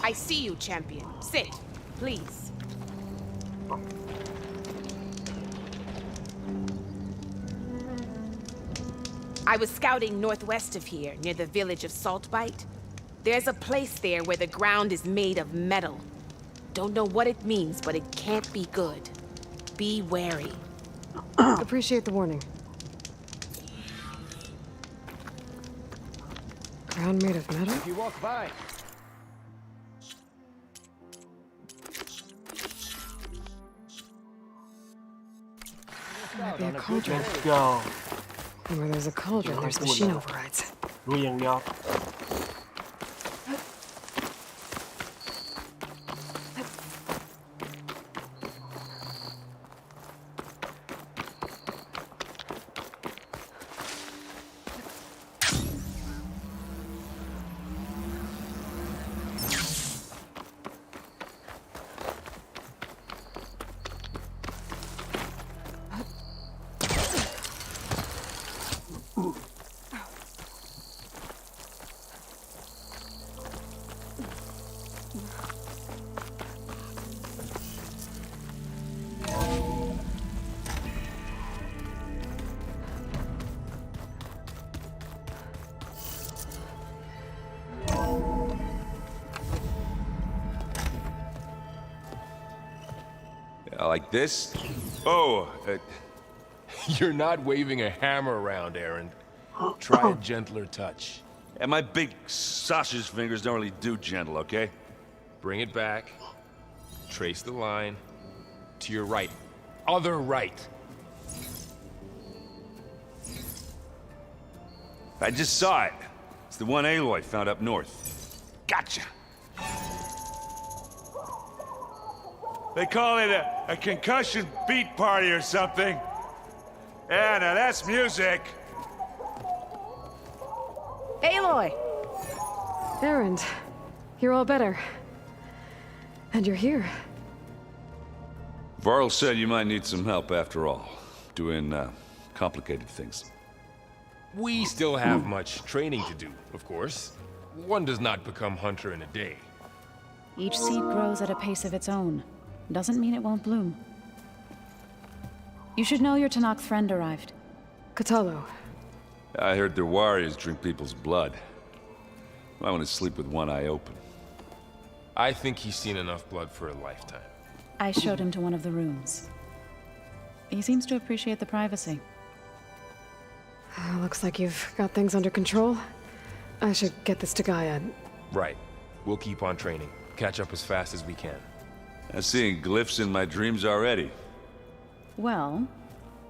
I see you, champion. Sit, please. I was scouting northwest of here, near the village of Saltbite. There's a place there where the ground is made of metal. Don't know what it means, but it can't be good. Be wary. Appreciate the warning. Ground made of metal? If you walk by. Might be a cauldron. Let's go. And where there's a cauldron, there's machine overrides. รู้อย่างเดียว Like this? Oh, You're not waving a hammer around, Aaron. Try a gentler touch. and my big sausage fingers don't really do gentle, okay? Bring it back. Trace the line. To your right. Other right. I just saw it. It's the one Aloy found up north. Gotcha. They call it a concussion beat party or something. Yeah, now that's music. Aloy! Errand, you're all better. And you're here. Varl said you might need some help after all. Doing, complicated things. We still have much training to do, of course. One does not become hunter in a day. Each seed grows at a pace of its own. Doesn't mean it won't bloom. You should know your Tanakh friend arrived. Katalo. I heard their warriors drink people's blood. I want to sleep with one eye open. I think he's seen enough blood for a lifetime. I showed him to one of the rooms. He seems to appreciate the privacy. Looks like you've got things under control. I should get this to Gaia. Right. We'll keep on training. Catch up as fast as we can. I'm seeing glyphs in my dreams already. Well,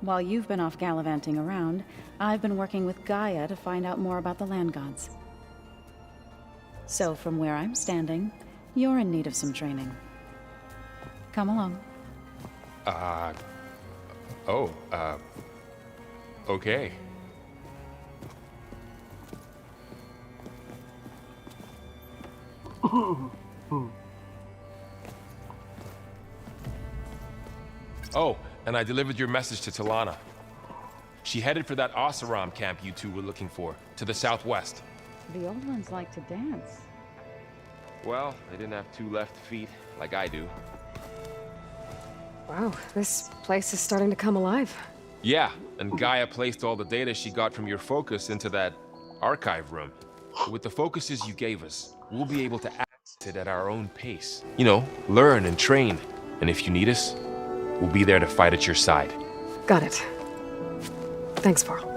while you've been off gallivanting around, I've been working with Gaia to find out more about the land gods. So from where I'm standing, you're in need of some training. Come along. Okay. Oh, and I delivered your message to Talana. She headed for that Oseram camp you two were looking for, to the southwest. The old ones like to dance. Well, they didn't have two left feet, like I do. Wow, this place is starting to come alive. Yeah, and Gaia placed all the data she got from your focus into that archive room. With the focuses you gave us, we'll be able to access it at our own pace. You know, learn and train. And if you need us, we'll be there to fight at your side. Got it. Thanks, Varl.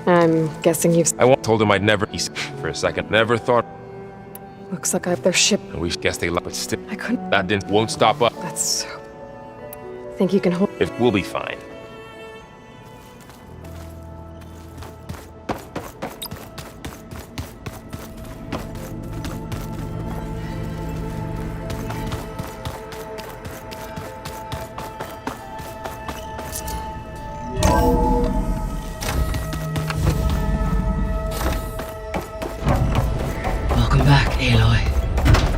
I'm guessing you've... told him I'd never... For a second, never thought... Looks like I have their ship. And we guess they love it still. I couldn't... That won't stop us. That's... Think you can hold... If we'll be fine. Welcome back, Aloy.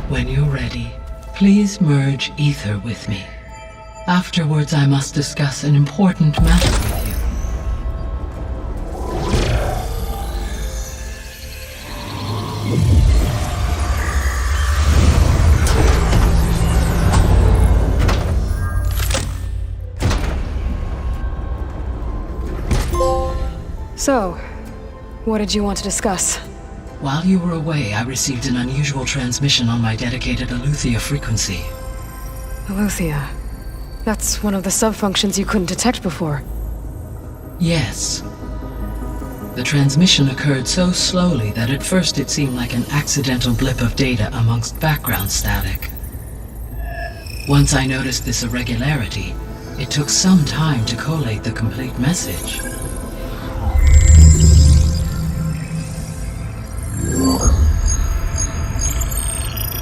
When you're ready, please merge ether with me. Afterwards, I must discuss an important matter with you. So, what did you want to discuss? While you were away, I received an unusual transmission on my dedicated Aletheia frequency. Aletheia. That's one of the sub-functions you couldn't detect before. Yes. The transmission occurred so slowly that at first it seemed like an accidental blip of data amongst background static. Once I noticed this irregularity, it took some time to collate the complete message.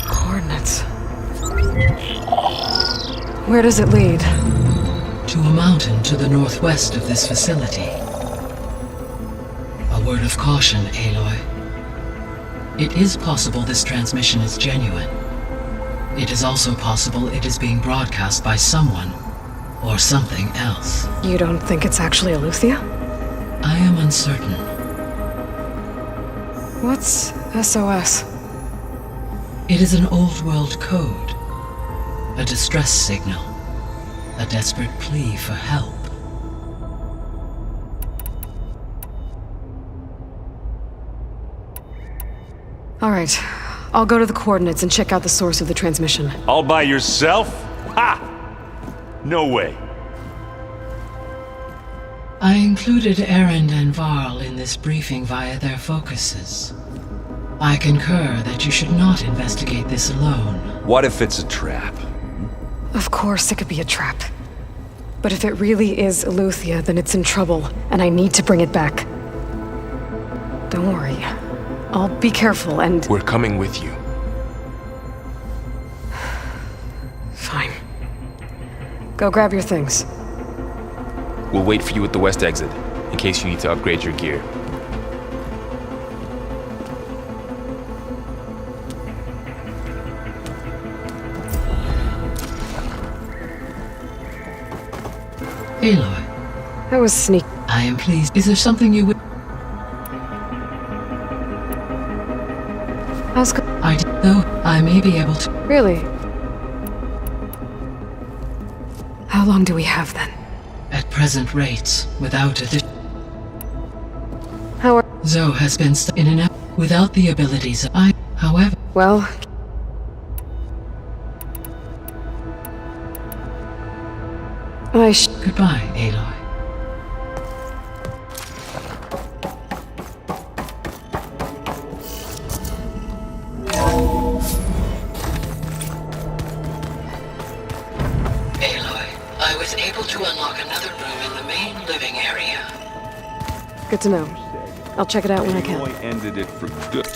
Coordinates. Where does it lead? To a mountain to the northwest of this facility. A word of caution, Aloy. It is possible this transmission is genuine. It is also possible it is being broadcast by someone or something else. You don't think it's actually Aletheia? I am uncertain. What's SOS? It is an old world code. A distress signal. A desperate plea for help. All right. I'll go to the coordinates and check out the source of the transmission. All by yourself? Ha! No way. I included Erend and Varl in this briefing via their focuses. I concur that you should not investigate this alone. What if it's a trap? Of course it could be a trap. But if it really is Aletheia, then it's in trouble, and I need to bring it back. Don't worry. I'll be careful and... We're coming with you. Fine. Go grab your things. We'll wait for you at the west exit, in case you need to upgrade your gear. Aloy, That was sneaky. I am pleased. Is there something you would... How's go- though I may be able to... Really? How long do we have then? At present rates, without addition... How are... Zoe has been in and out without the abilities I... However... Well... Goodbye, Aloy. I was able to unlock another room in the main living area. Good to know. I'll check it out when I can. Boy ended it for good.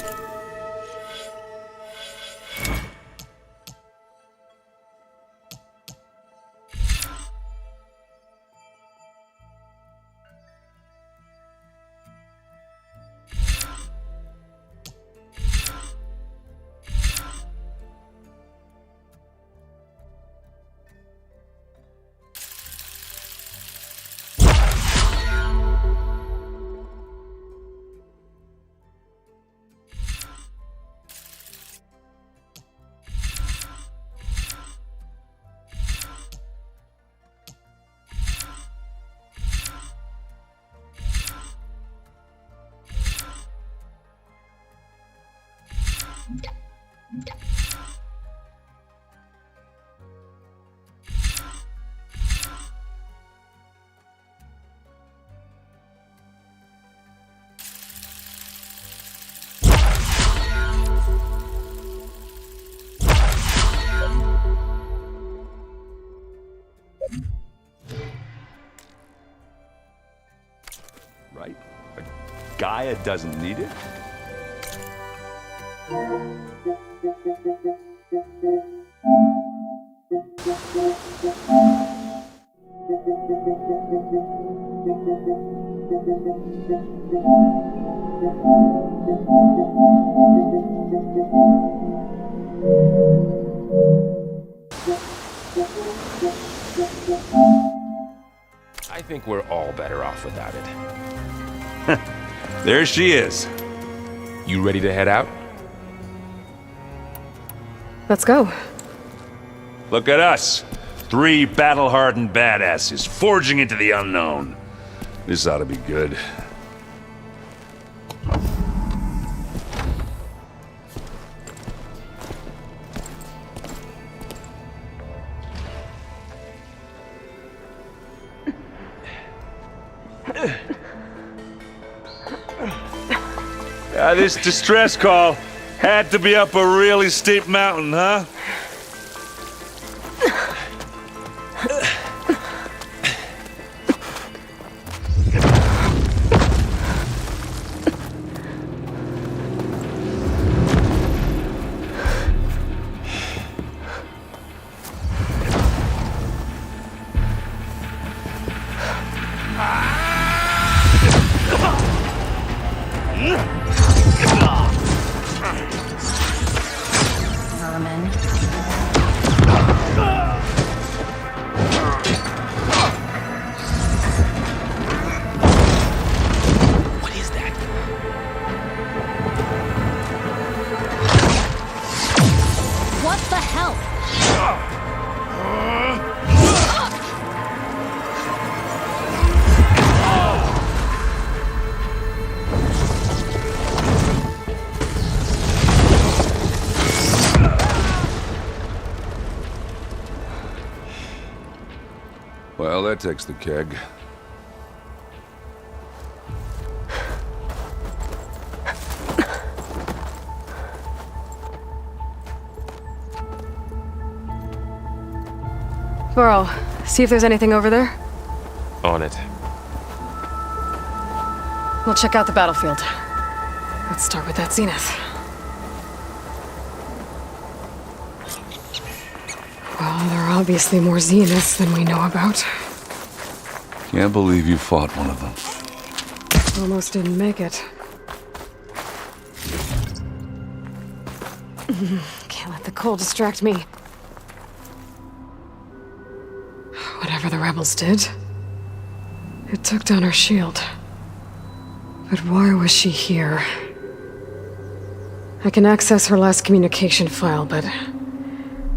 Right? But Gaia doesn't need it? I think we're all better off without it. There she is. You ready to head out? Let's go. Look at us. 3 battle-hardened badasses forging into the unknown. This ought to be good. This distress call had to be up a really steep mountain, huh? Vermin. What is that? What the hell? Well, that takes the keg. Burrow, see if there's anything over there. On it. We'll check out the battlefield. Let's start with that zenith. Well, there are obviously more zeniths than we know about. Can't believe you fought one of them. Almost didn't make it. Can't let the cold distract me. Whatever the rebels did, it took down her shield. But why was she here? I can access her last communication file, but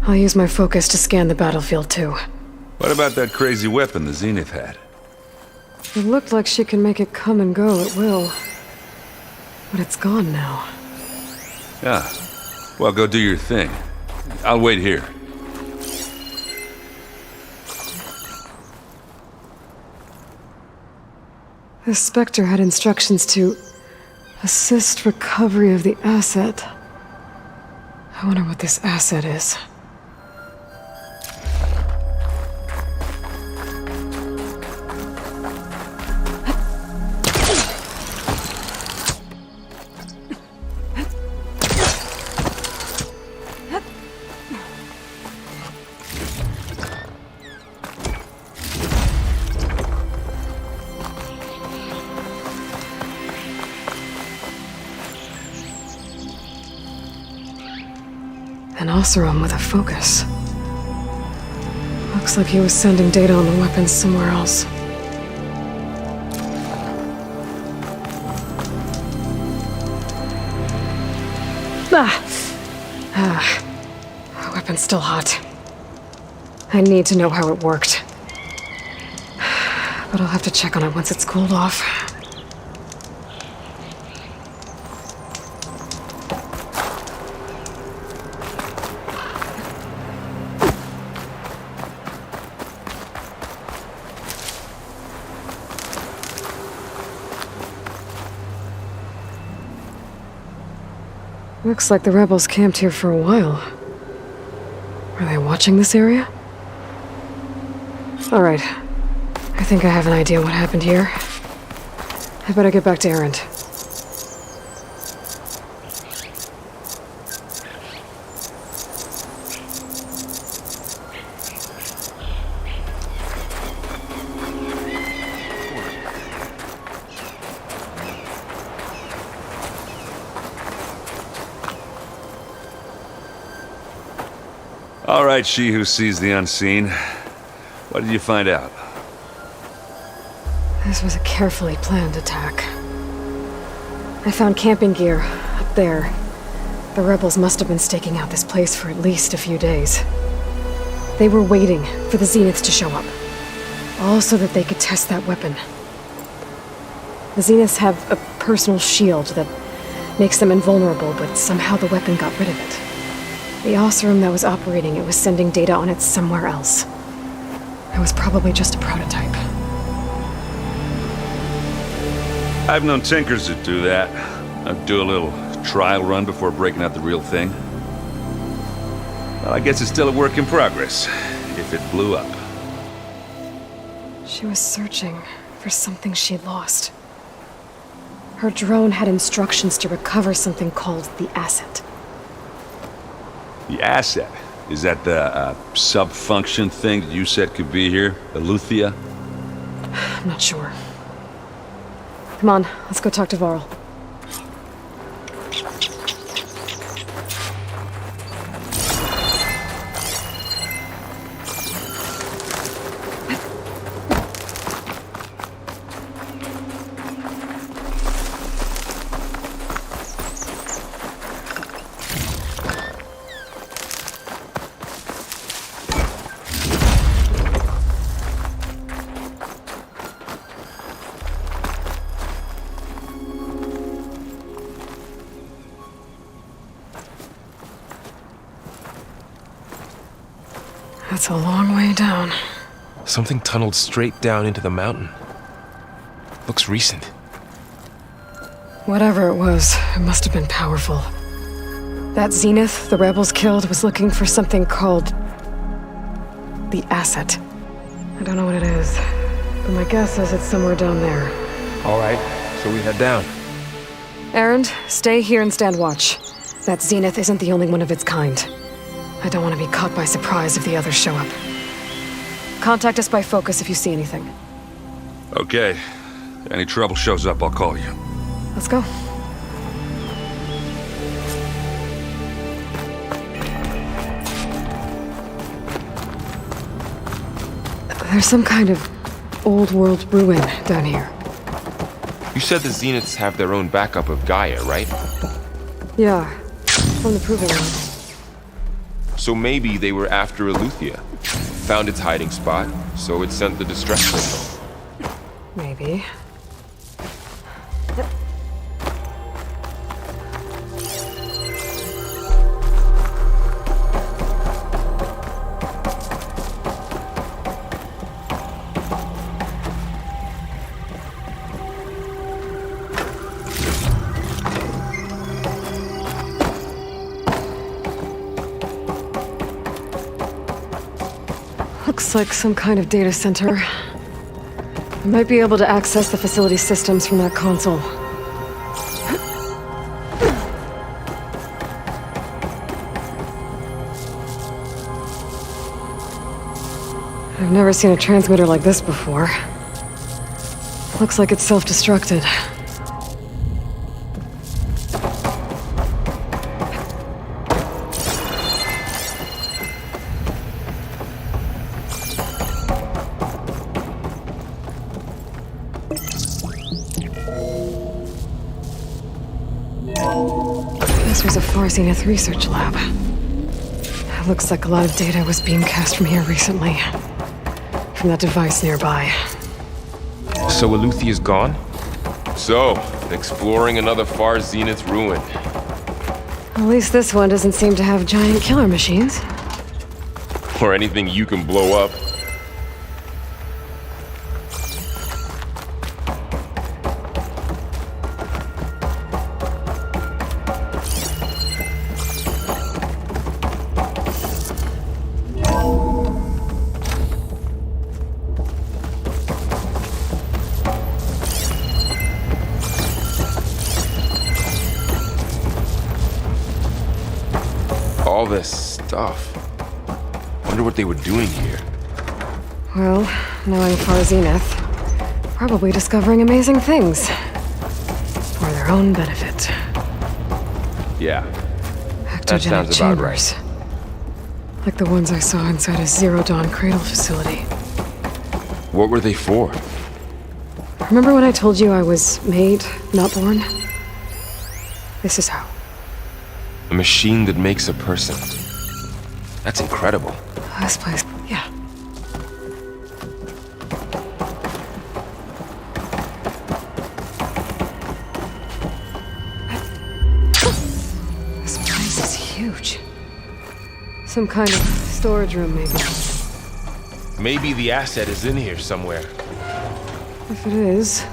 I'll use my focus to scan the battlefield too. What about that crazy weapon the Zenith had? It looked like she can make it come and go at will. But it's gone now. Yeah. Well, go do your thing. I'll wait here. The Spectre had instructions to assist recovery of the asset. I wonder what this asset is. An Oseram with a focus. Looks like he was sending data on the weapons somewhere else. The weapon's still hot. I need to know how it worked. But I'll have to check on it once it's cooled off. Looks like the rebels camped here for a while. Are they watching this area? All right. I think I have an idea what happened here. I better get back to Errand. All right, she who sees the unseen. What did you find out? This was a carefully planned attack. I found camping gear up there. The rebels must have been staking out this place for at least a few days. They were waiting for the Zeniths to show up, all so that they could test that weapon. The Zeniths have a personal shield that makes them invulnerable, but somehow the weapon got rid of it. The Oseram that was operating it was sending data on it somewhere else. It was probably just a prototype. I've known tinkers that do that. I'd do a little trial run before breaking out the real thing. Well, I guess it's still a work in progress, if it blew up. She was searching for something she lost. Her drone had instructions to recover something called the asset. The asset? Is that the sub-function thing that you said could be here? Eleuthia? I'm not sure. Come on, let's go talk to Varl. That's a long way down. Something tunneled straight down into the mountain. Looks recent. Whatever it was, it must have been powerful. That Zenith the rebels killed was looking for something called the asset. I don't know what it is, but my guess is it's somewhere down there. All right, so we head down. Erend, stay here and stand watch. That Zenith isn't the only one of its kind. I don't want to be caught by surprise if the others show up. Contact us by focus if you see anything. Okay. Any trouble shows up, I'll call you. Let's go. There's some kind of old world ruin down here. You said the Zeniths have their own backup of Gaia, right? Yeah, from the Proving Ground. So maybe they were after Eleuthia. Found its hiding spot, so it sent the distress signal. Maybe. Looks like some kind of data center. I might be able to access the facility systems from that console. I've never seen a transmitter like this before. Looks like it's self-destructed. This was a Far Zenith research lab. It looks like a lot of data was being cast from here recently. From that device nearby. So Eleuthea's gone? So, exploring another Far Zenith ruin. At least this one doesn't seem to have giant killer machines. Or anything you can blow up. All this stuff. Wonder what they were doing here. Well, knowing Far Zenith, probably discovering amazing things. For their own benefit. Yeah, that sounds about right. Like the ones I saw inside a Zero Dawn cradle facility. What were they for? Remember when I told you I was made, not born? This is how. A machine that makes a person. That's incredible. This place, yeah. This place is huge. Some kind of storage room, maybe. Maybe the asset is in here somewhere. If it is,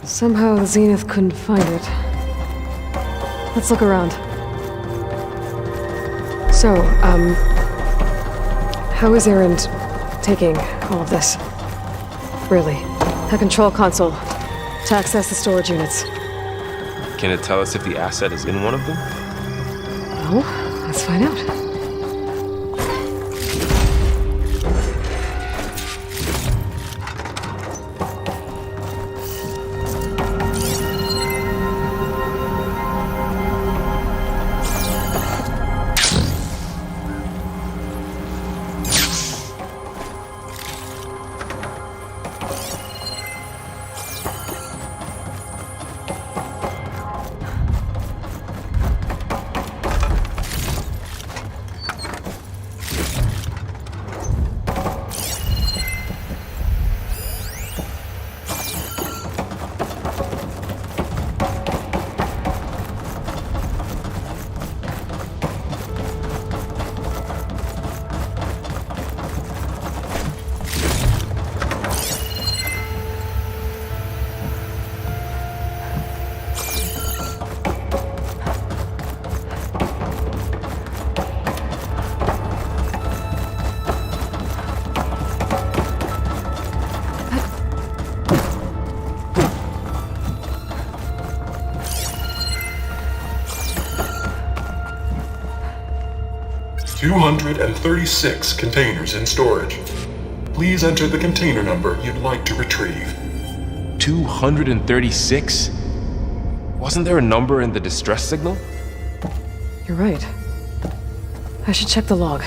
Somehow the Zenith couldn't find it. Let's look around. So, how is Erend taking all of this? Really? A control console to access the storage units. Can it tell us if the asset is in one of them? Well, let's find out. $236 containers in storage. Please enter the container number you'd like to retrieve. 236? Wasn't there a number in the distress signal? You're right. I should check the log.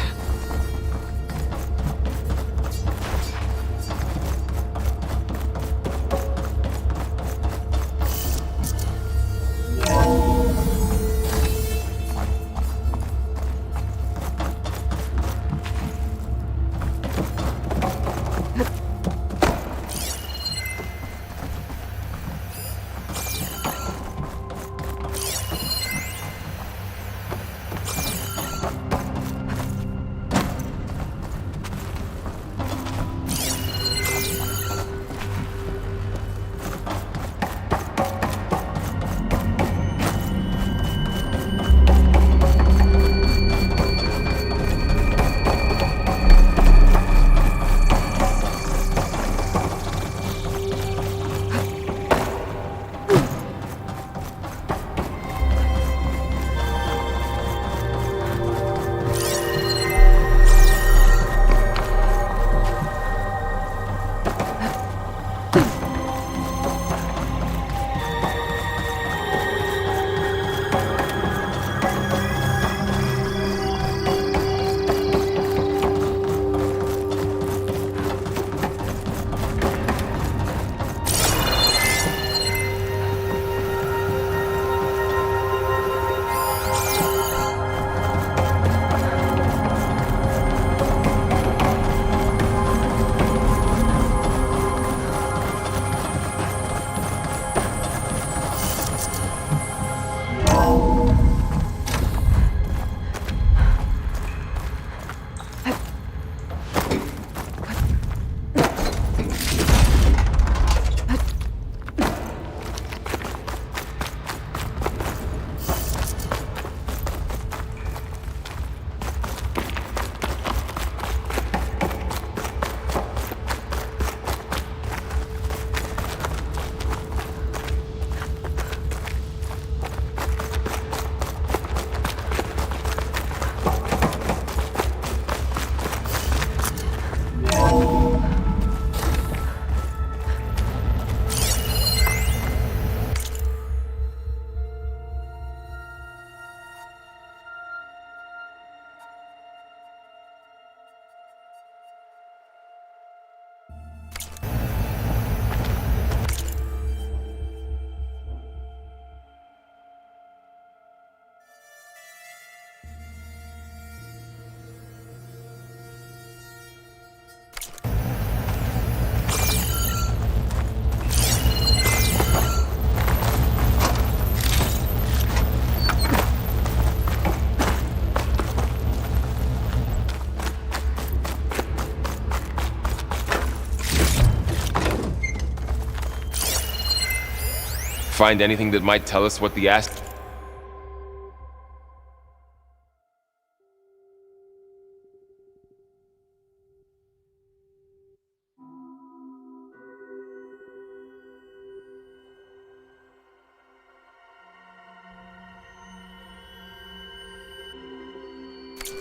find anything that might tell us what the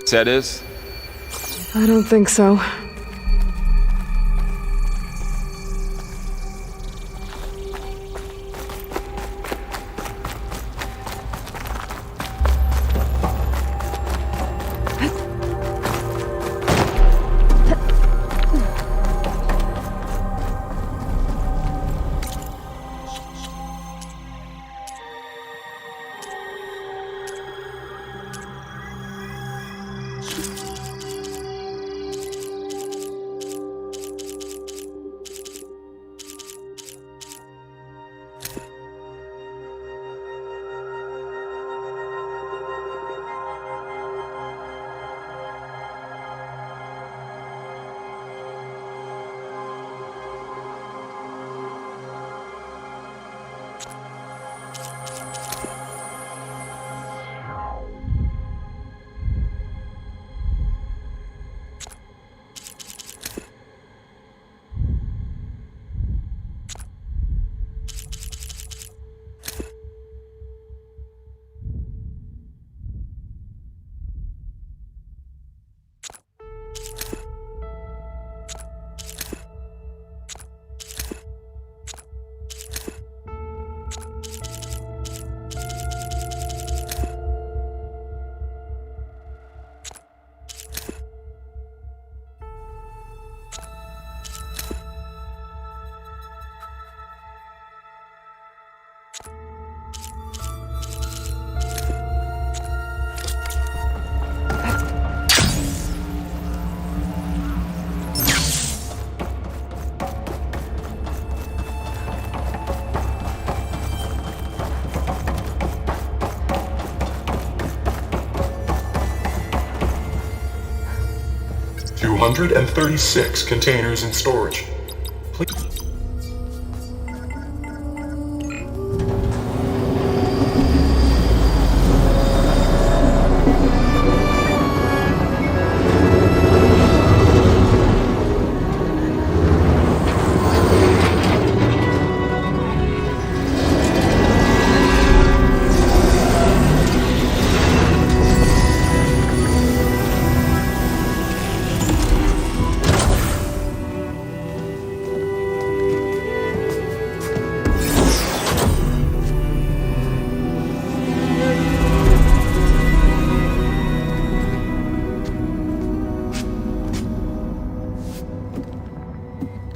set is? I don't think so. $236 containers in storage. Please.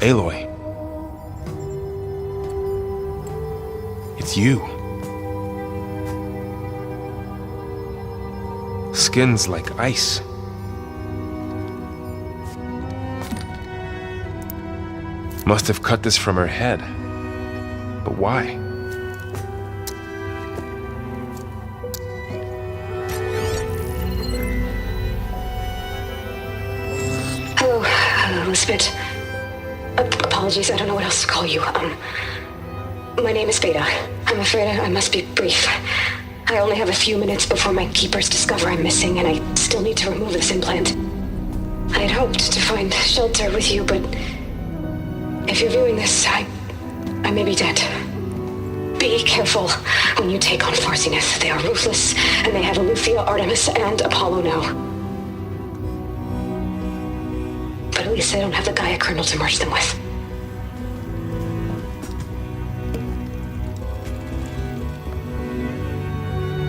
Aloy. It's you. Skin's like ice. Must have cut this from her head. But why? Hello, Elizabeth. Apologies, I don't know what else to call you. My name is Beta. I'm afraid I must be brief. I only have a few minutes before my keepers discover I'm missing, and I still need to remove this implant. I had hoped to find shelter with you, but if you're viewing this, I may be dead. Be careful when you take on Far Zenith. They are ruthless, and they have Eleuthia, Artemis, and Apollo now. But at least they don't have the Gaia kernel to merge them with.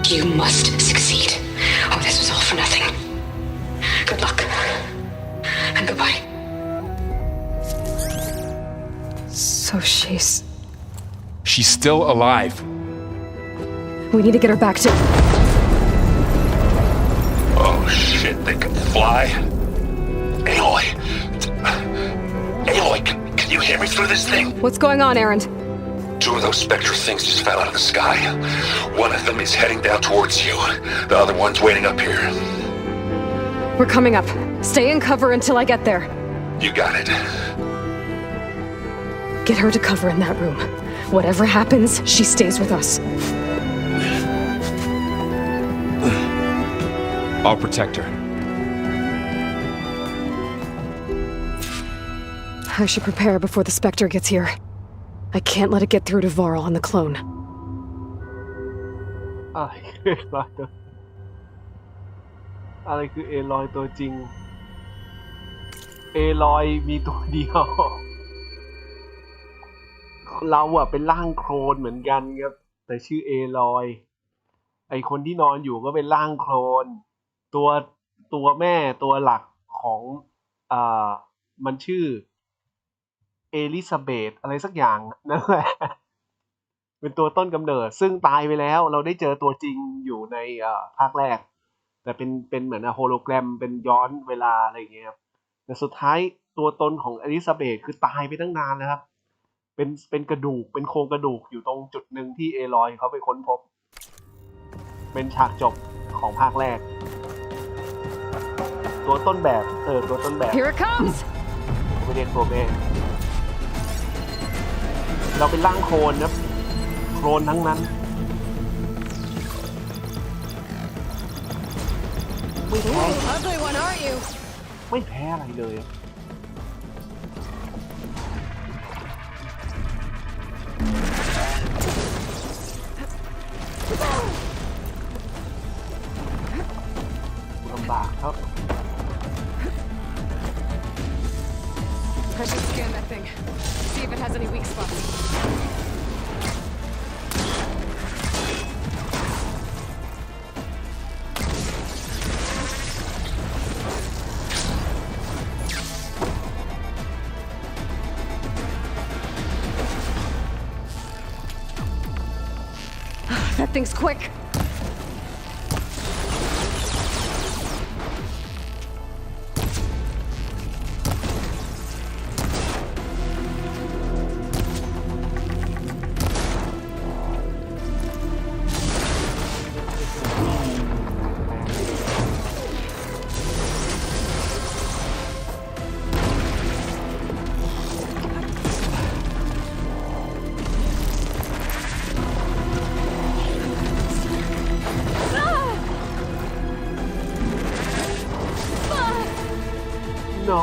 You must succeed, or this was all for nothing. Good luck, and goodbye. So she's still alive. We need to get her back to... Oh shit, they can fly? Aloy! Aloy, can you hear me through this thing? What's going on, Aaron? Two of those spectral things just fell out of the sky. One of them is heading down towards you. The other one's waiting up here. We're coming up. Stay in cover until I get there. You got it. Get her to cover in that room. Whatever happens, she stays with us. I'll protect her. I should prepare before the Spectre gets here. I can't let it get through to Varl and the clone. อะไรคือเอลอยตัวจริง เอลอยมีตัวเดียว เราอะเป็นร่างโคลนเหมือนกันครับแต่ชื่อเอลอยไอคนที่นอนอยู่ก็เป็นร่างโคลนตัวแม่ตัวหลักของมันชื่อเอลิซาเบธอะไรสักอย่างนั่นแหละเป็นตัวต้นกำเนิดซึ่งตายไปแล้วเราได้เจอตัวจริงอยู่ในภาคแรกแต่เป็นเหมือนโฮโลแกรมเป็นย้อนเวลาอะไรอย่างเงี้ยครับแต่สุดท้ายตัวตนของเอลิซาเบธคือตายไปตั้งนานแล้วครับเป็นกระดูกเป็นโครงกระดูกอยู่ตรงจุดหนึ่งที่เอลอยเขาไปค้นพบเป็นฉากจบของภาคแรกตัวต้นแบบตัวต้นแบบ Here it comes! ไม่เรียกตัวแม่เราเป็นร่างโคลนนะโคลนทั้งนั้นไม่แพ้ Ugly one, aren't you? ไม่แพ้อะไรเลยลำบากครับ I should scan that thing. See if it has any weak spots. That thing's quick. No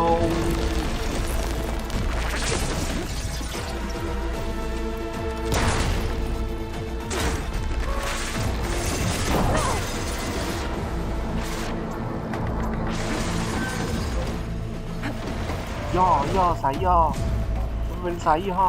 ย่อสายย่อมันเป็นสายย่อ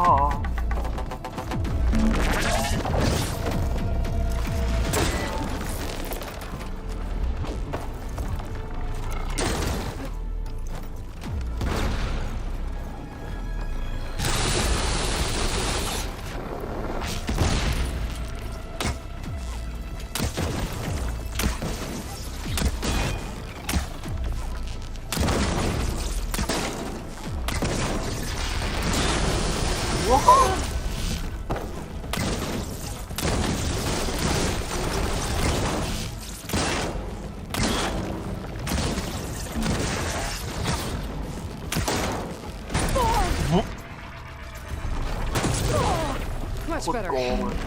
โคตรโกงเลย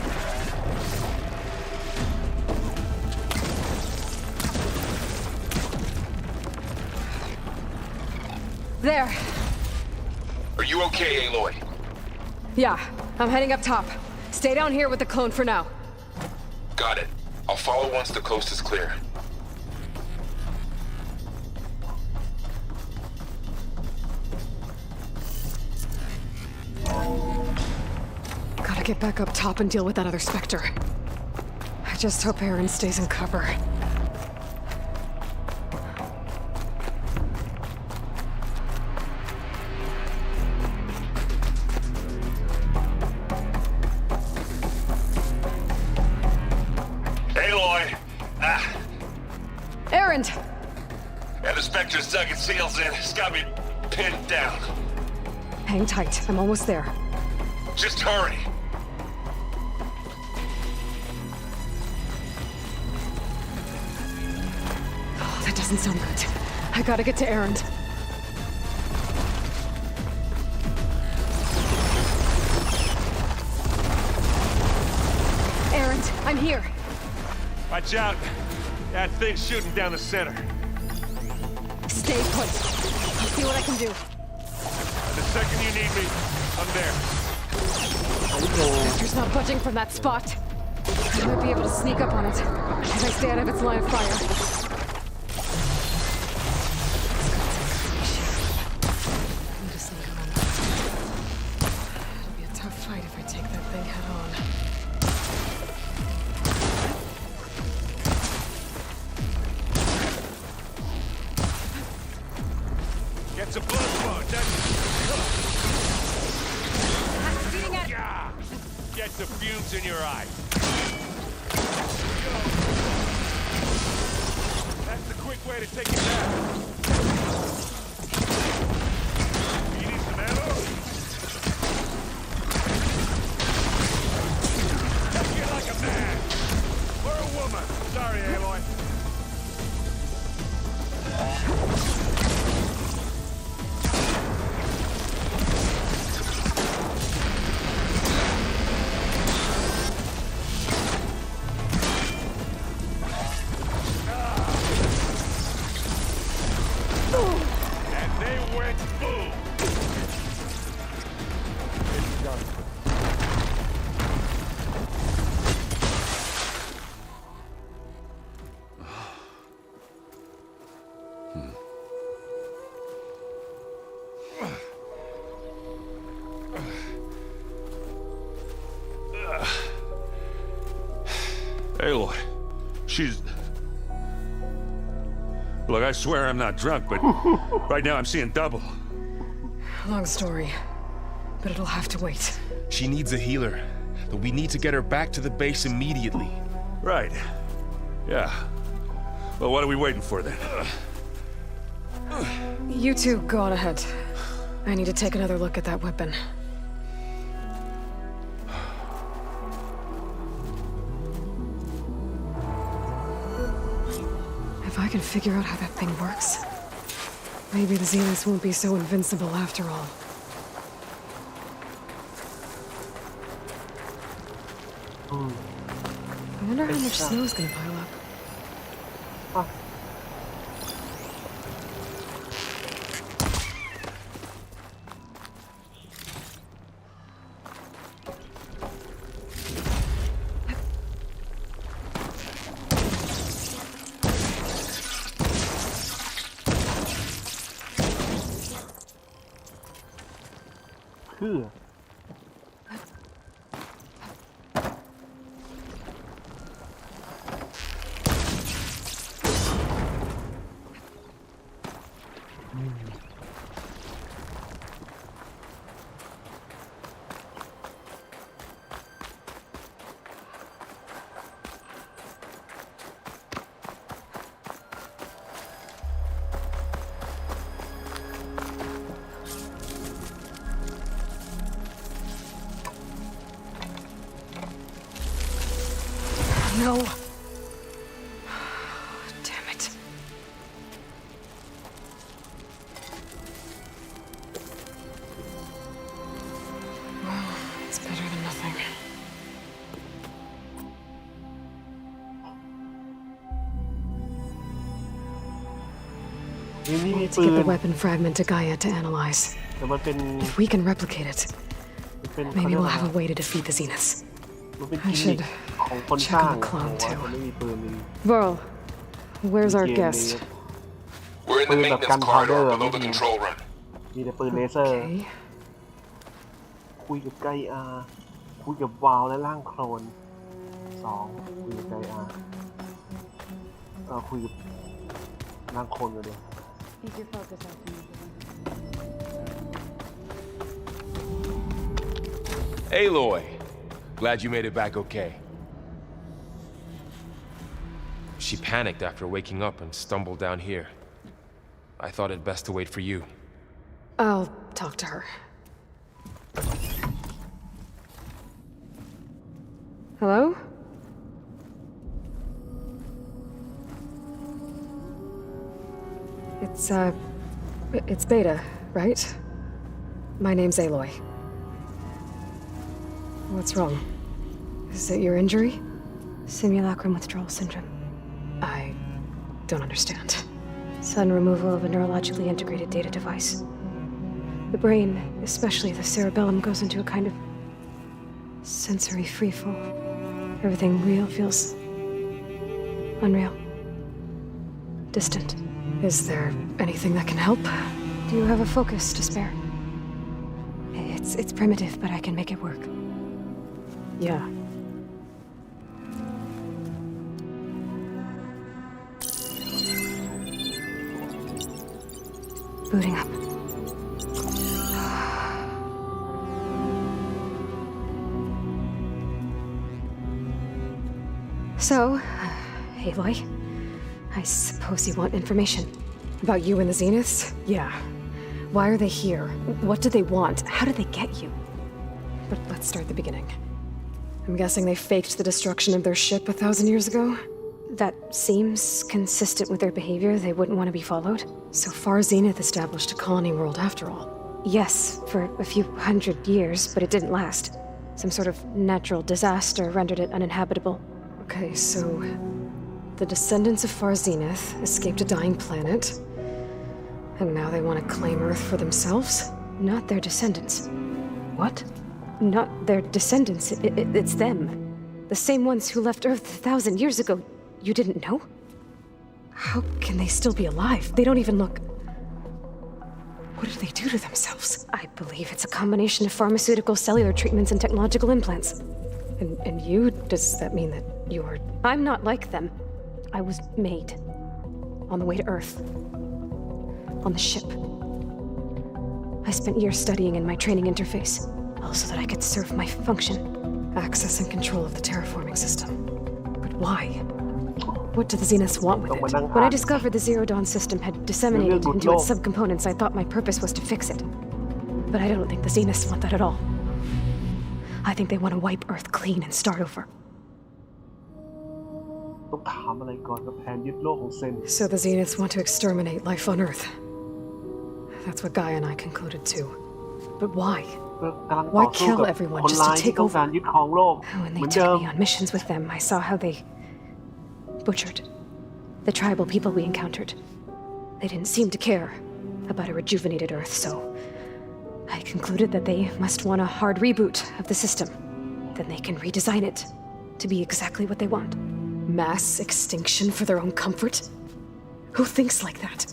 There. Are you okay, Aloy? Yeah, I'm heading up top. Stay down here with the clone for now. Got it. I'll follow once the coast is clear. Gotta get back up top and deal with that other Spectre. I just hope Aaron stays in cover. Aloy! Aaron! And the Spectre's dug its heels in. It's got me pinned down. Hang tight, I'm almost there. Just hurry. Oh, that doesn't sound good. I gotta get to Aaron. Agent, I'm here. Watch out. That thing's shooting down the center. Stay put. I'll see what I can do. The second you need me, I'm there. Vector's not budging from that spot. I might be able to sneak up on it if I stay out of its line of fire. Need to sneak around. It'll be a tough fight if I take that thing head on. Get some blood flow. Yeah. Get the fumes in your eye. That's the quick way to take it down. You need some ammo? Let's get like a man. Or a woman. Sorry, Aloy. Aloy, she's... Look, I swear I'm not drunk, but right now I'm seeing double. Long story, but it'll have to wait. She needs a healer, but we need to get her back to the base immediately. Right. Yeah. Well, what are we waiting for then? You two go on ahead. I need to take another look at that weapon. If I can figure out how that thing works, maybe the Zeniths won't be so invincible after all. I wonder how much snow's gonna pile up. Good. No. Damn it. Well, it's better than nothing. Let's get the weapon fragment to Gaia to analyze. If we can replicate it, maybe we'll have a way to defeat the Zeniths. I should check on the clone too. Varl, where's our guest? We're in the maintenance corridor below the control room. มีแต่ปืนเลเซอร์ Okay. คุยกับไกอาคุยกับวาวและร่างโคลน2คุยกับไกอาคุยกับร่างโคลนกันเลย Keep your focus out to me. Aloy, glad you made it back okay. She panicked after waking up and stumbled down here. I thought it best to wait for you. I'll talk to her. Hello? It's Beta, right? My name's Aloy. What's wrong? Is it your injury? Simulacrum withdrawal syndrome. I don't understand. Sudden removal of a neurologically integrated data device. The brain, especially the cerebellum, goes into a kind of sensory freefall. Everything real feels unreal. Distant. Is there anything that can help? Do you have a focus to spare? It's primitive, but I can make it work. Yeah. Booting up. So, Aloy, I suppose you want information. About you and the Zeniths? Yeah. Why are they here? What do they want? How did they get you? But let's start at the beginning. I'm guessing they faked the destruction of their ship 1,000 years ago? That seems consistent with their behavior. They wouldn't want to be followed. So far, Zenith established a colony world after all. Yes, for a few hundred years, but it didn't last. Some sort of natural disaster rendered it uninhabitable. Okay, so the descendants of Far Zenith escaped a dying planet, and now they want to claim Earth for themselves? Not their descendants. What? Not their descendants. It's them. The same ones who left Earth 1,000 years ago. You didn't know? How can they still be alive? They don't even look... What did they do to themselves? I believe it's a combination of pharmaceutical, cellular treatments, and technological implants. And you? Does that mean that you're... I'm not like them. I was made. On the way to Earth. On the ship. I spent years studying in my training interface, all so that I could serve my function. Access and control of the terraforming system. But why? What do the Zeniths want with it? When I discovered the Zero Dawn system had disseminated into its subcomponents, I thought my purpose was to fix it. But I don't think the Zeniths want that at all. I think they want to wipe Earth clean and start over. So the Zeniths want to exterminate life on Earth. That's what Gaia and I concluded too. But why? Why kill everyone just to take over? When they took me on missions with them, I saw how they butchered the tribal people we encountered. They didn't seem to care about a rejuvenated Earth, so I concluded that they must want a hard reboot of the system. Then they can redesign it to be exactly what they want. Mass extinction for their own comfort? Who thinks like that?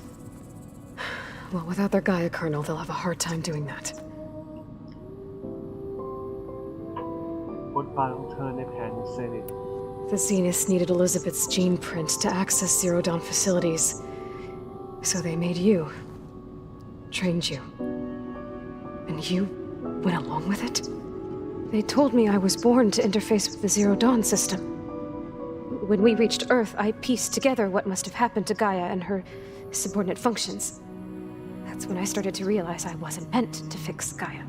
Well, without their Gaia kernel, they'll have a hard time doing that. The Zeniths needed Elizabeth's gene print to access Zero Dawn facilities. So they made you. Trained you. And you went along with it? They told me I was born to interface with the Zero Dawn system. When we reached Earth, I pieced together what must have happened to Gaia and her subordinate functions. That's when I started to realize I wasn't meant to fix Gaia.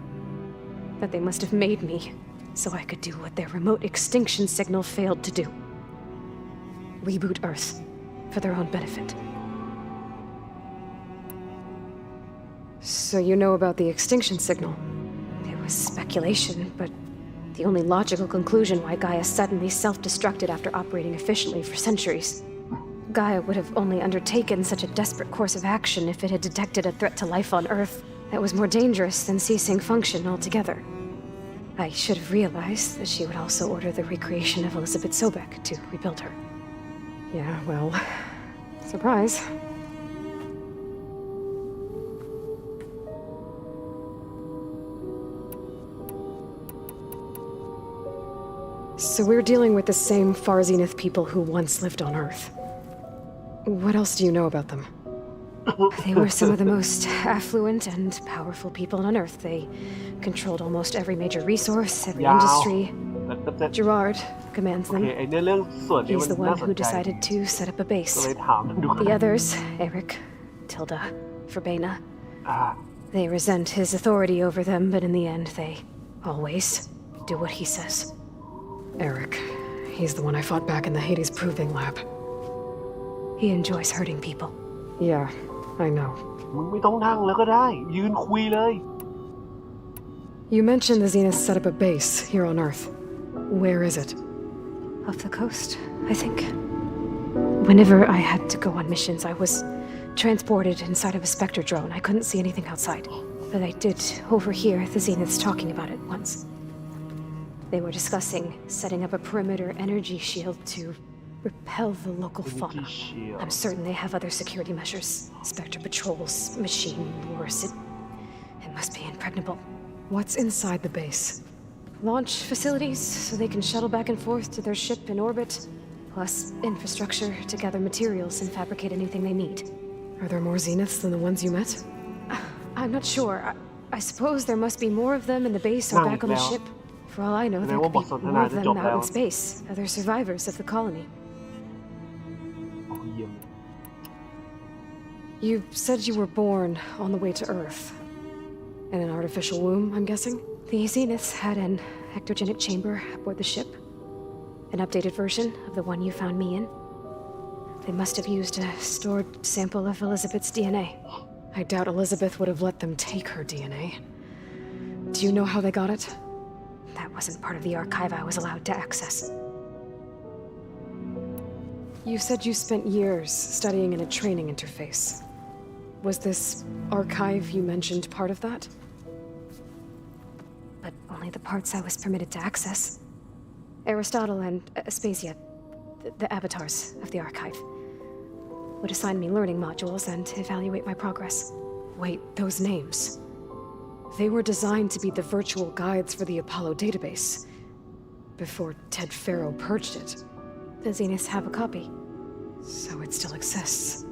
That they must have made me so I could do what their remote extinction signal failed to do. Reboot Earth for their own benefit. So you know about the extinction signal? It was speculation, but the only logical conclusion why Gaia suddenly self-destructed after operating efficiently for centuries. Gaia would have only undertaken such a desperate course of action if it had detected a threat to life on Earth that was more dangerous than ceasing function altogether. I should have realized that she would also order the recreation of Elizabeth Sobek to rebuild her. Yeah, well, surprise. So we're dealing with the same Far Zenith people who once lived on Earth. What else do you know about them? They were some of the most affluent and powerful people on Earth. They controlled almost every major resource, every industry. Gerard commands them. He's the one who decided to set up a base. The others, Eric, Tilda, Verbena, they resent his authority over them, but in the end, they always do what he says. Eric, he's the one I fought back in the Hades Proving Lab. He enjoys hurting people. Yeah, I know. You mentioned the Zenith set up a base here on Earth. Where is it? Off the coast, I think. Whenever I had to go on missions, I was transported inside of a Spectre drone. I couldn't see anything outside. But I did overhear the Zeniths talking about it once. They were discussing setting up a perimeter energy shield to repel the local fauna. I'm certain they have other security measures. Spectre patrols, machine wars. It must be impregnable. What's inside the base? Launch facilities, so they can shuttle back and forth to their ship in orbit. Plus infrastructure to gather materials and fabricate anything they need. Are there more Zeniths than the ones you met? I'm not sure. I suppose there must be more of them in the base or back on the ship. For all I know, there could be more of them out in space. Other survivors of the colony. You said you were born on the way to Earth. In an artificial womb, I'm guessing? The Zeniths had an ectogenic chamber aboard the ship. An updated version of the one you found me in. They must have used a stored sample of Elizabeth's DNA. I doubt Elizabeth would have let them take her DNA. Do you know how they got it? That wasn't part of the archive I was allowed to access. You said you spent years studying in a training interface. Was this archive you mentioned part of that? But only the parts I was permitted to access. Aristotle and Aspasia, the avatars of the archive, would assign me learning modules and evaluate my progress. Wait, those names. They were designed to be the virtual guides for the Apollo database, before Ted Farrow purged it. The Zeniths have a copy. So it still exists.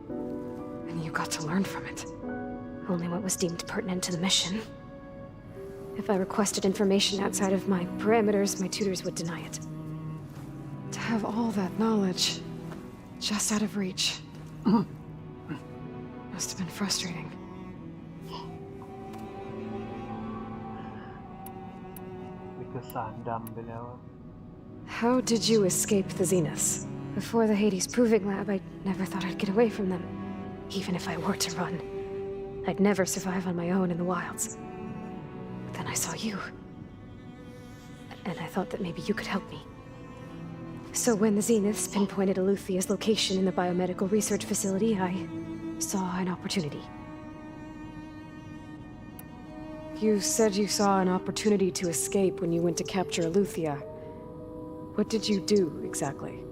And you got to learn from it. Only what was deemed pertinent to the mission. If I requested information outside of my parameters, my tutors would deny it. To have all that knowledge just out of reach must have been frustrating. How did you escape the Zeniths? Before the Hades Proving Lab, I never thought I'd get away from them. Even if I were to run, I'd never survive on my own in the wilds. But then I saw you. And I thought that maybe you could help me. So when the Zeniths pinpointed Eluthia's location in the biomedical research facility, I saw an opportunity. You said you saw an opportunity to escape when you went to capture Eluthia. What did you do, exactly?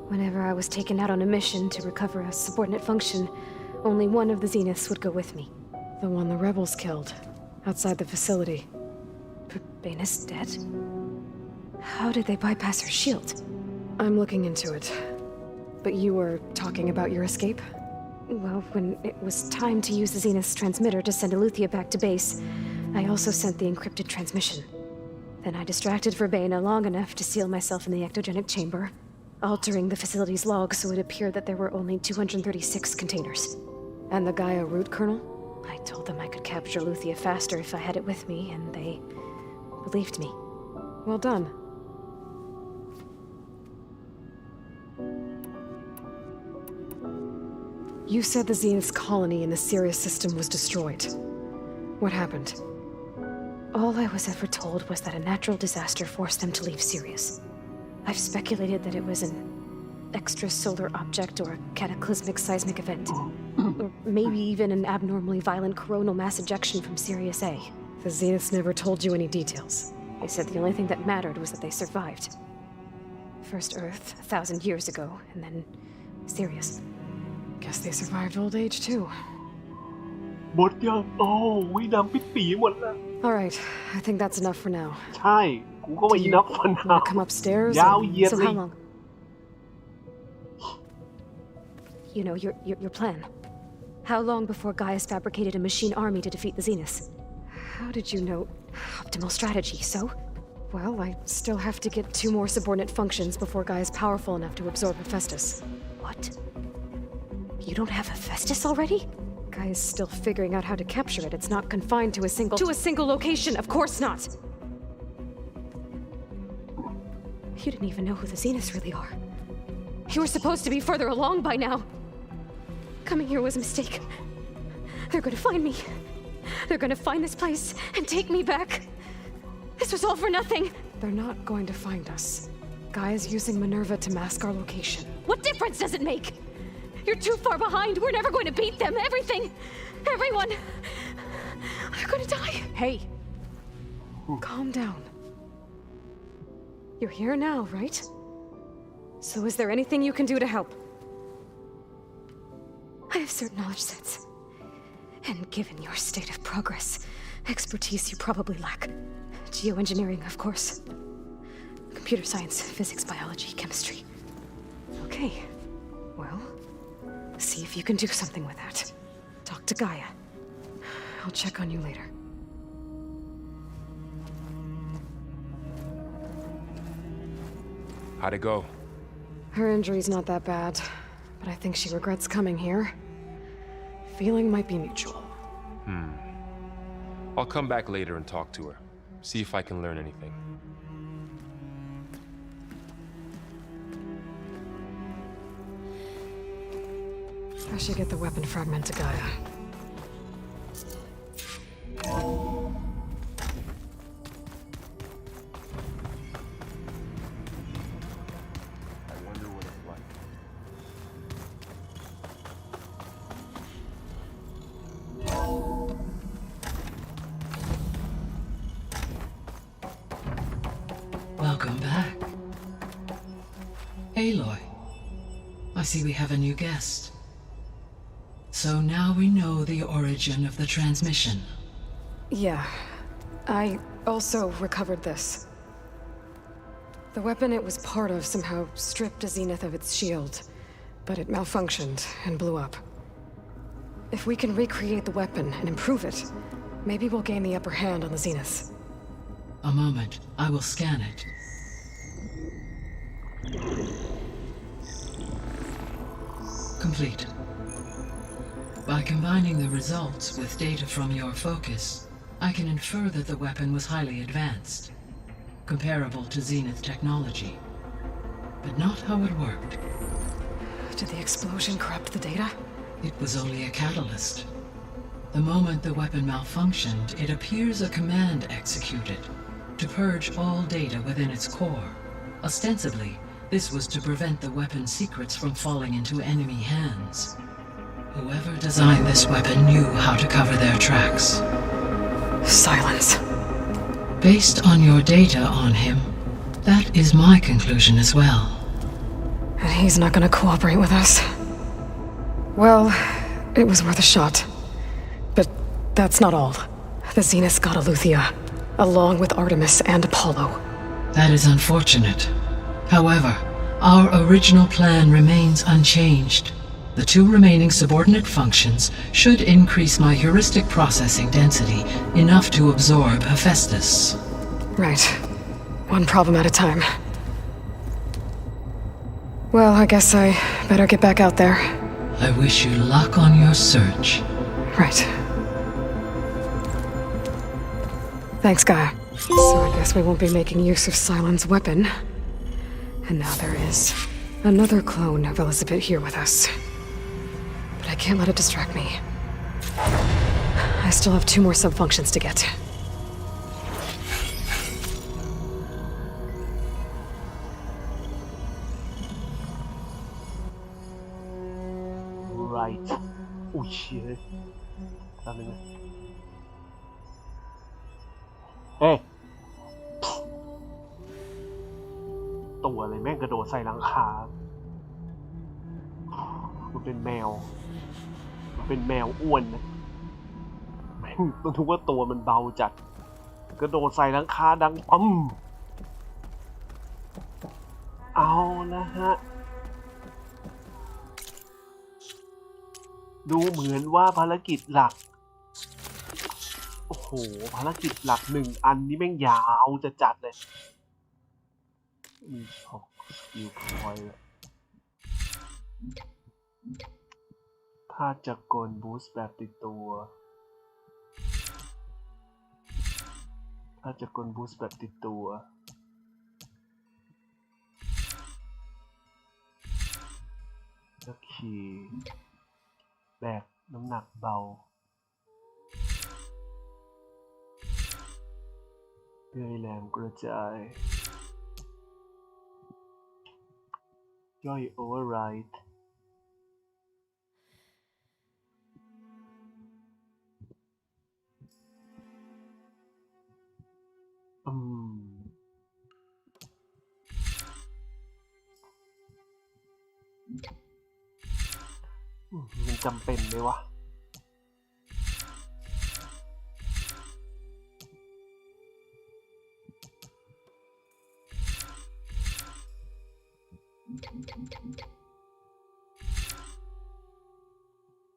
Whenever I was taken out on a mission to recover a subordinate function, only one of the Zeniths would go with me. The one the rebels killed, outside the facility. Baina's dead? How did they bypass her shield? I'm looking into it. But you were talking about your escape? Well, when it was time to use the Zenith's transmitter to send Eluthia back to base, I also sent the encrypted transmission. Then I distracted Verbena long enough to seal myself in the ectogenic chamber, altering the facility's log so it appeared that there were only 236 containers. And the Gaia root kernel? I told them I could capture Eluthia faster if I had it with me, and they believed me. Well done. You said the Zenith's colony in the Sirius system was destroyed. What happened? All I was ever told was that a natural disaster forced them to leave Sirius. I've speculated that it was an extrasolar object or a cataclysmic seismic event. Or maybe even an abnormally violent coronal mass ejection from Sirius A. The Zeniths never told you any details. They said the only thing that mattered was that they survived. First Earth, 1,000 years ago, and then Sirius. Guess they survived old age too. Alright, I think that's enough for now. Wanna come upstairs? So how long? You know, your plan. How long before Gaius fabricated a machine army to defeat the Zeniths? How did you know? Optimal strategy, so? Well, I still have to get 2 more subordinate functions before Gaia's powerful enough to absorb Hephaestus. What? You don't have Hephaestus already? Gaia's still figuring out how to capture it. It's not confined to a single location. Of course not. You didn't even know who the Zeniths really are. You were supposed to be further along by now. Coming here was a mistake. They're gonna find me. They're gonna find this place and take me back. This was all for nothing. They're not going to find us. Gaia's using Minerva to mask our location. What difference does it make? You're too far behind. We're never going to beat them. Everything, everyone, are going to die. Hey, calm down. You're here now, right? So is there anything you can do to help? I have certain knowledge sets. And given your state of progress, expertise you probably lack. Geoengineering, of course. Computer science, physics, biology, chemistry. Okay, well, see if you can do something with that. Talk to Gaia. I'll check on you later. How'd it go? Her injury's not that bad, but I think she regrets coming here. Feeling might be mutual. I'll come back later and talk to her. See if I can learn anything. I should get the weapon fragment to Gaia. Welcome back. Aloy, I see we have a new guest. So now we know the origin of the transmission. Yeah. I also recovered this. The weapon it was part of somehow stripped a Zenith of its shield, but it malfunctioned and blew up. If we can recreate the weapon and improve it, maybe we'll gain the upper hand on the Zeniths. A moment, I will scan it. Complete. By combining the results with data from your focus, I can infer that the weapon was highly advanced, comparable to Zenith technology, but not how it worked. Did the explosion corrupt the data? It was only a catalyst. The moment the weapon malfunctioned, it appears a command executed to purge all data within its core. Ostensibly, this was to prevent the weapon's secrets from falling into enemy hands. Whoever designed this weapon knew how to cover their tracks. Silence. Based on your data on him, that is my conclusion as well. And he's not gonna cooperate with us. Well, it was worth a shot. But that's not all. The Zeniths got Eleuthia, along with Artemis and Apollo. That is unfortunate. However, our original plan remains unchanged. The two remaining subordinate functions should increase my heuristic processing density enough to absorb Hephaestus. Right. One problem at a time. Well, I guess I better get back out there. I wish you luck on your search. Right. Thanks, Gaia. So I guess we won't be making use of Cylon's weapon. And now there is another clone of Elizabeth here with us. But I can't let it distract me. I still have 2 more sub-functions to get. Right. Oh shit. แป๊บนึงนะเฮ้ยตัวอะไรแม่งกระโดดใส่หลังคา มันเป็นแมว มันเป็นแมวอ้วนนะแม่งต้องทุกว่าตัวมันเบาจัด กระโดดใส่หลังคาดังปั๊มเอาละฮะ ดูเหมือนว่าภารกิจหลัก โอ้โห ภารกิจหลัก1 อันนี้แม่งยาวจะจัดเลยมี6 สกิลพอยต์ถ้าจะกลบูสต์แบบติดตัว ถ้าจะกลบูสต์แบบติดตัวจะขี่แบกน้ำหนักเบาเลื่อยแหลมกระจาย ย่อยโอเวอร์ไรด์มันจำเป็นไหมวะ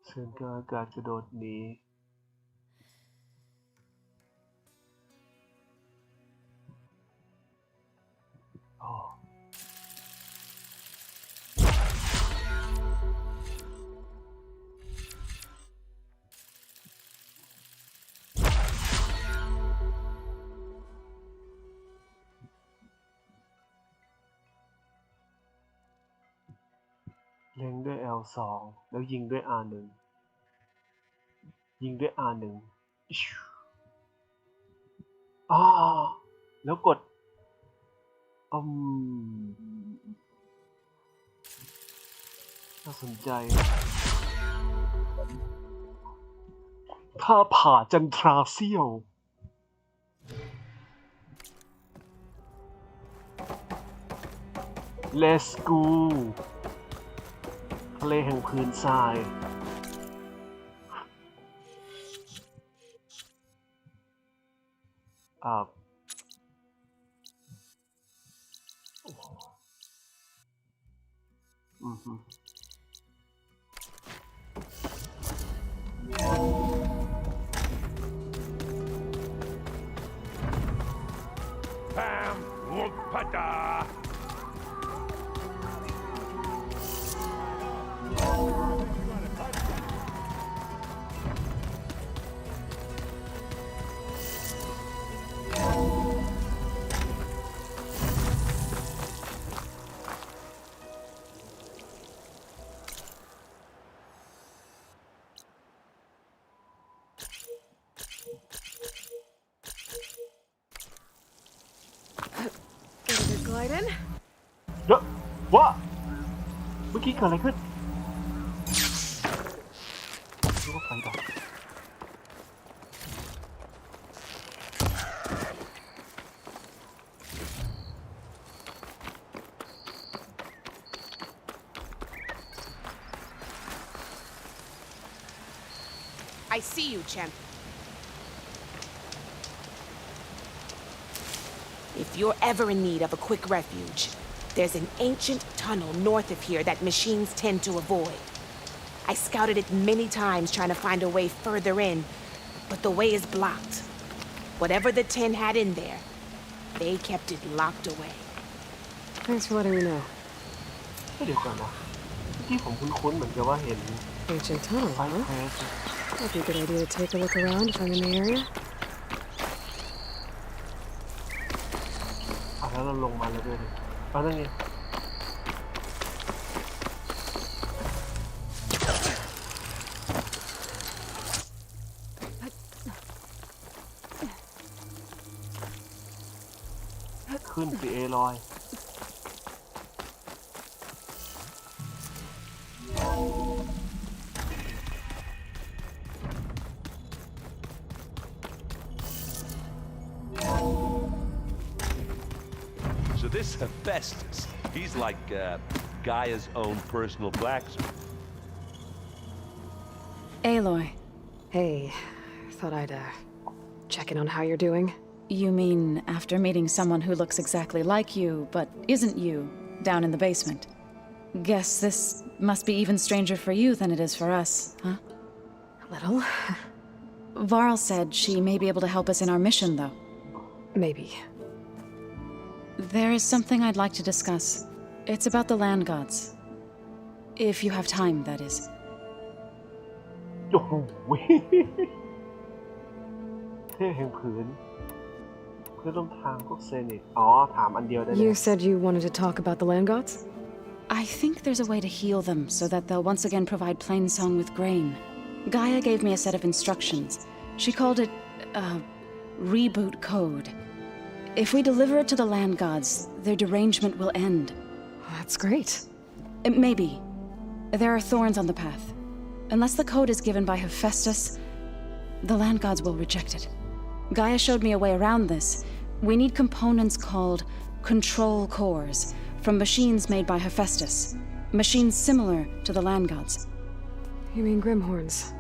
เชิญกลางอากาศกระโดดหนีเล็งด้วย L2 แล้วยิงด้วย R1 ยิงด้วย R1 แล้วกดน่าสนใจถ้าผ่าจันทราเสี้ยวLet's go ทะเลแห่งพื้นทรายPam Wupata. Gliding? เดี๋ยวว่าเมื่อกี้เกิดอะไรขึ้นรู้ว่าไฟดับI see you, champ. If you're ever in need of a quick refuge, there's an ancient tunnel north of here that machines tend to avoid. I scouted it many times trying to find a way further in, but the way is blocked. Whatever the tin had in there, they kept it locked away. Thanks for letting me know. เดี๋ยวก่อนนะเมื่อกี้ผมคุ้นๆเหมือนกับว่าเห็น Ancient tunnel, ไฟ huh? แพ้ That'd be a good idea to take a look around if I'm in the area. แล้วเราลงมาแล้วด้วยดินั่นไงขึ้นสิเอลอย So this Hephaestus, he's like Gaia's own personal blacksmith. Aloy. Hey, thought I'd check in on how you're doing. You mean after meeting someone who looks exactly like you, but isn't you, down in the basement? Guess this must be even stranger for you than it is for us, huh? A little. Varl said she may be able to help us in our mission, though. Maybe. There is something I'd like to discuss. It's about the land gods. If you have time, that is. โอ้โหเท่แห่งผืนเพื่อนร่วมทางพวกเซนิตถามอันเดียวได้เลย You said you wanted to talk about the land gods? I think there's a way to heal them so that they'll once again provide Plainsong with grain. Gaia gave me a set of instructions. She called it reboot code. If we deliver it to the land gods, their derangement will end. That's great. Maybe. There are thorns on the path. Unless the code is given by Hephaestus, the land gods will reject it. Gaia showed me a way around this. We need components called control cores from machines made by Hephaestus. Machines similar to the land gods. You mean Grimhorns?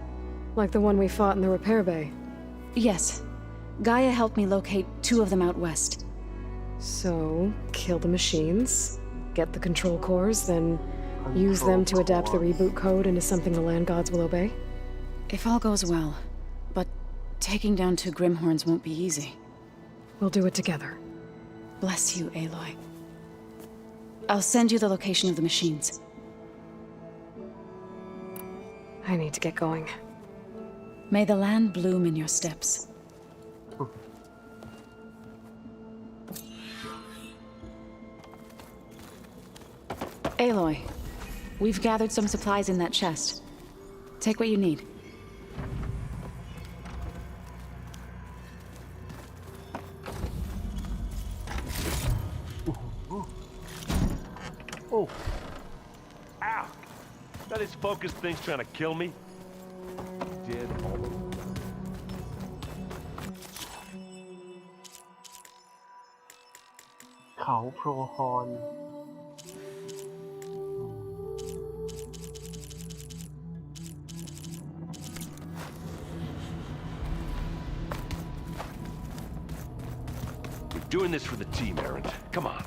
Like the one we fought in the repair bay? Yes. Gaia helped me locate 2 of them out west. So, kill the machines, get the control cores, then use them to adapt the reboot code into something the land gods will obey? If all goes well. But taking down 2 Grimhorns won't be easy. We'll do it together. Bless you, Aloy. I'll send you the location of the machines. I need to get going. May the land bloom in your steps. Aloy, we've gathered some supplies in that chest. Take what you need. Oh. Ow! That this focus thing's trying to kill me? Did all of them. เขาโพรฮอน Doing this for the team, Aaron. Come on.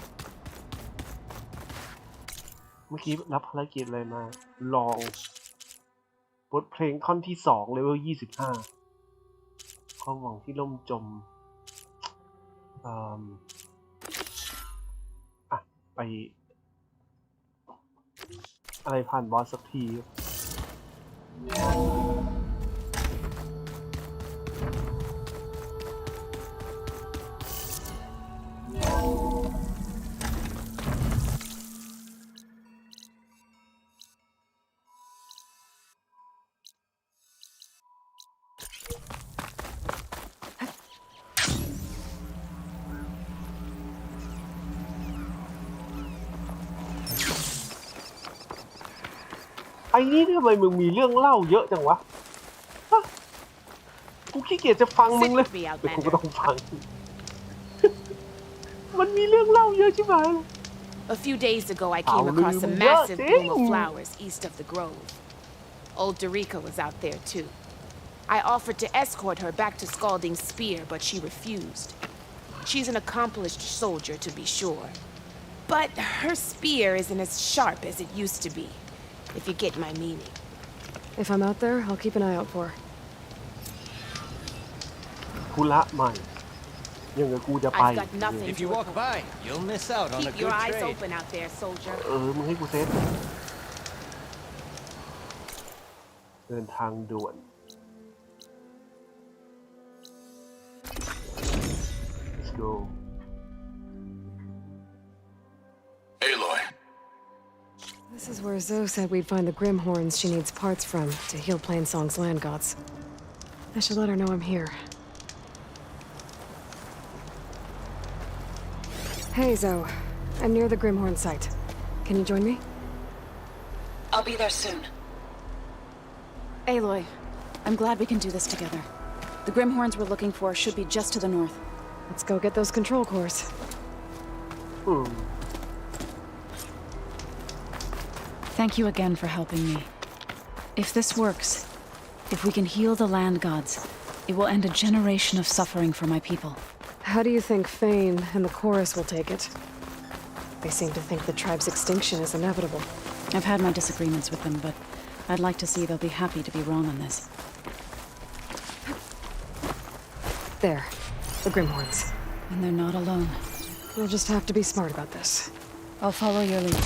เมื่อกี้รับภารกิจอะไรมา ลองบทเพลงท่อนที่2เลเวล25ความหวังที่ล่มจมไปอะไรผ่านบอสสักที ไอ้นี่ทำไมมึงมีเรื่องเล่าเยอะจังวะกูขี้เกียจจะฟังมึงเลยแต่กูก็ต้องฟัง มันมีเรื่องเล่าเยอะใช่ไหม A few days ago, I came across a massive bloom of flowers east of the grove. Old Dorica was out there too. I offered to escort her back to Scalding's Spear, but she refused. She's an accomplished soldier, to be sure. But her spear isn't as sharp as it used to be, if you get my meaning. If I'm out there, I'll keep an eye out for her. ธุระใหม่ยังกับกูจะไป I've got nothing If to you walk report. by, you'll miss out on a Keep your good eyes trade. open out there, soldier. มึงให้กูเซฟเดินทางด่วน Let's go Aloy. This is where Zoe said we'd find the Grimhorns she needs parts from to heal Plainsong's land gods. I should let her know I'm here. Hey, Zoe. I'm near the Grimhorn site. Can you join me? I'll be there soon. Aloy, I'm glad we can do this together. The Grimhorns we're looking for should be just to the north. Let's go get those control cores. Thank you again for helping me. If this works, if we can heal the land gods, it will end a generation of suffering for my people. How do you think Fane and the chorus will take it? They seem to think the tribe's extinction is inevitable. I've had my disagreements with them, but I'd like to see they'll be happy to be wrong on this. There. The Grimhorns. And they're not alone. We'll just have to be smart about this. I'll follow your lead.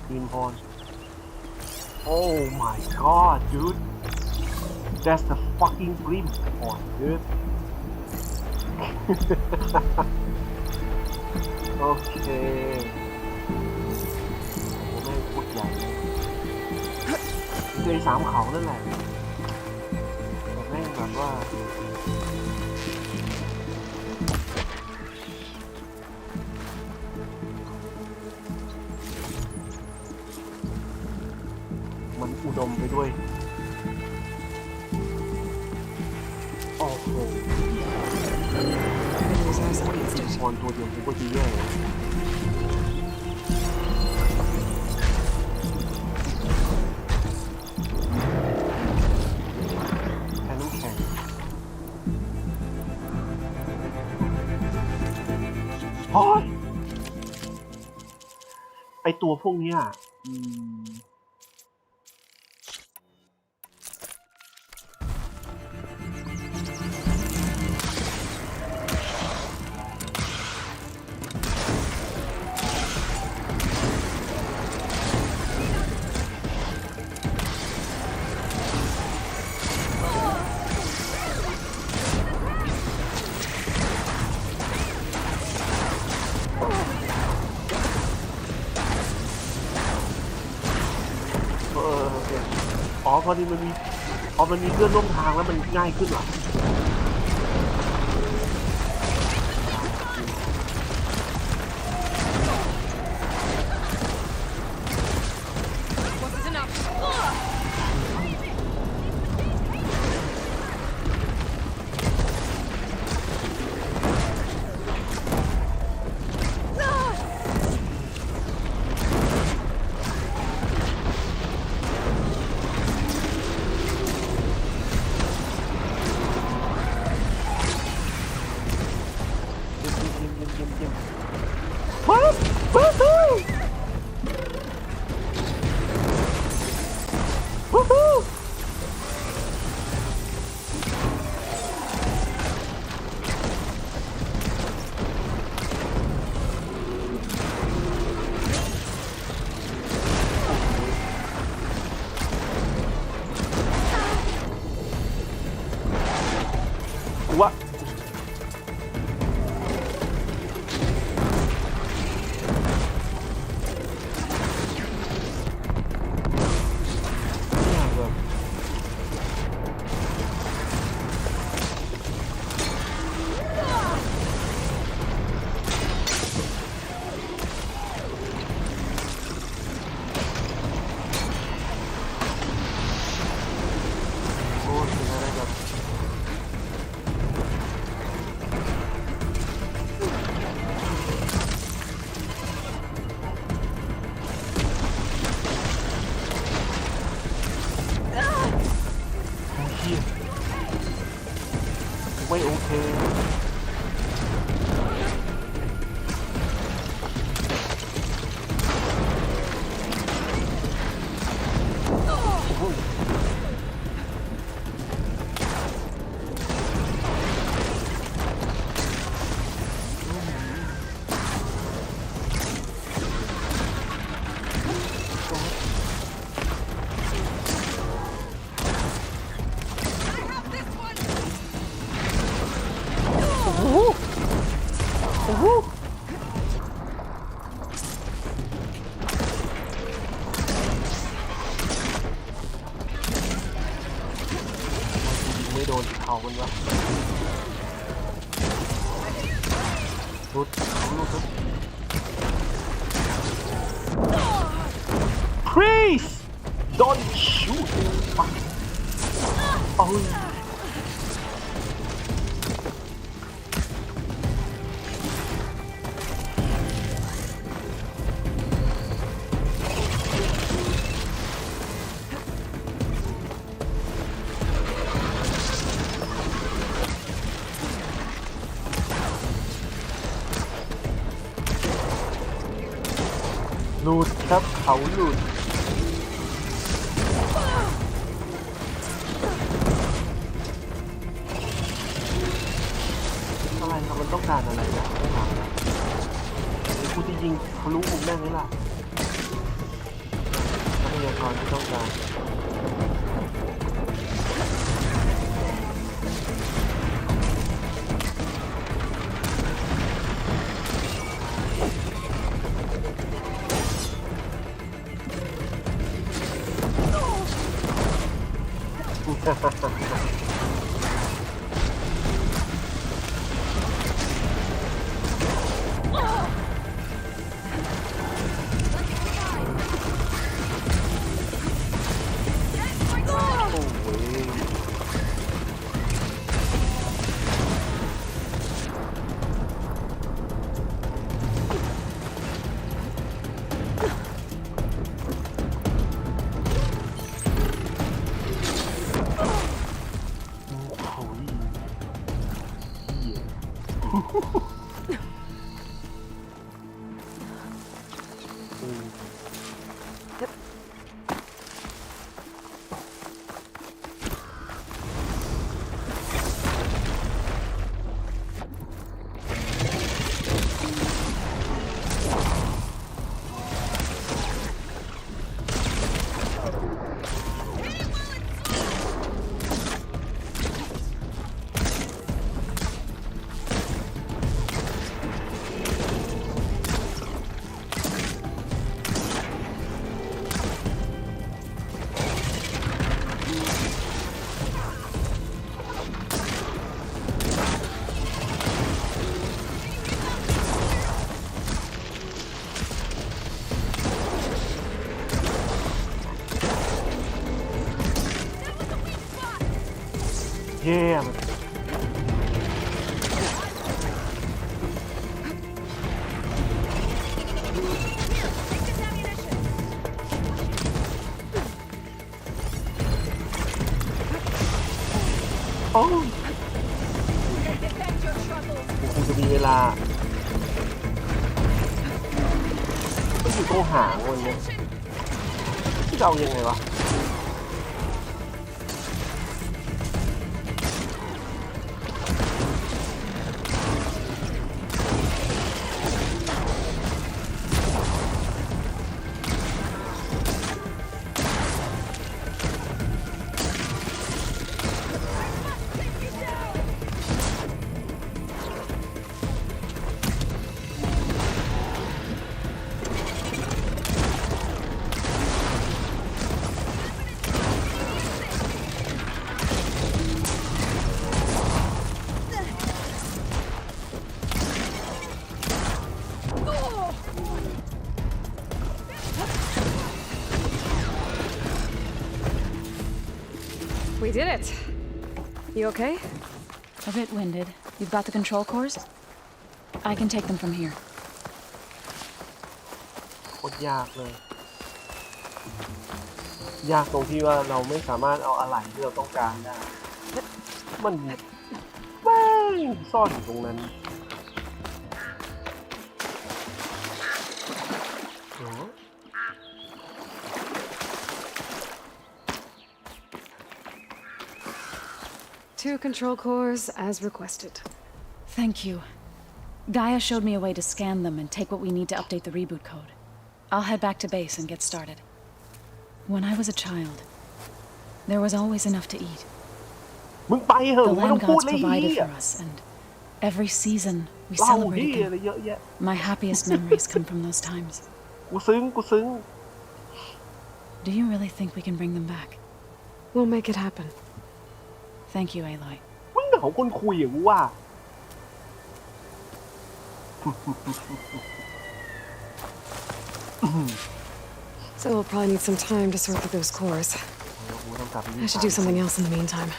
Greenhorn. Oh my god, dude. That's the fucking Greenhorn, dude. Okay. โอ้แม่งพูดใหญ่เลยสามเขานั่นแหละแต่แม่งแบบว่า มันอุดมไปด้วยโอ้โหพรตัวเดียวกูก็จะแย่แค่น้ำแข็งโอ้ยไอตัวพวกเนี้ยพอดีมันมีเพื่อนร่วมทางแล้วมันง่ายขึ้นหรอว่าไม่โอเคไม่โดนเขามันวะรุดPlease don't shoot โอ้ยหลุดครับเขาหลุดอะไรครับมันต้องการอะไรนะไม่ถามนะไอ้ผู้ที่ยิงเขารู้มุมแน่ไหมล่ะทรัพยากรที่ต้องการ เย่โอ้คงจะมีเวลาต้องอยู่ตรงหางวันนี้ที่เรายังไงวะWe did it. You okay? A bit winded. You've got the control cores? I can take them from here. โคตรยากเลย ยากตรงที่ว่าเราไม่สามารถเอาอะไหล่ที่เราต้องการได้ มันแม่งซ่อนอยู่ตรงนั้น 2 control cores as requested. Thank you. Gaia showed me a way to scan them and take what we need to update the reboot code. I'll head back to base and get started. When I was a child, there was always enough to eat. มึงไปเหอะ The ไม่ต้อ land งพูด gods เลย provided for us, and every season we เล่าที่ celebrated อะไร them. เยอะแยะ My happiest memories come from those times. กูซึ้ง Do you really think we can bring them back? We'll make it happen. Thank you, Aloy. มึงเหงาคนคุยอย่างกูว่า So we'll probably need some time to sort through those cores. กูต้องกลับ I should do something else in the meantime.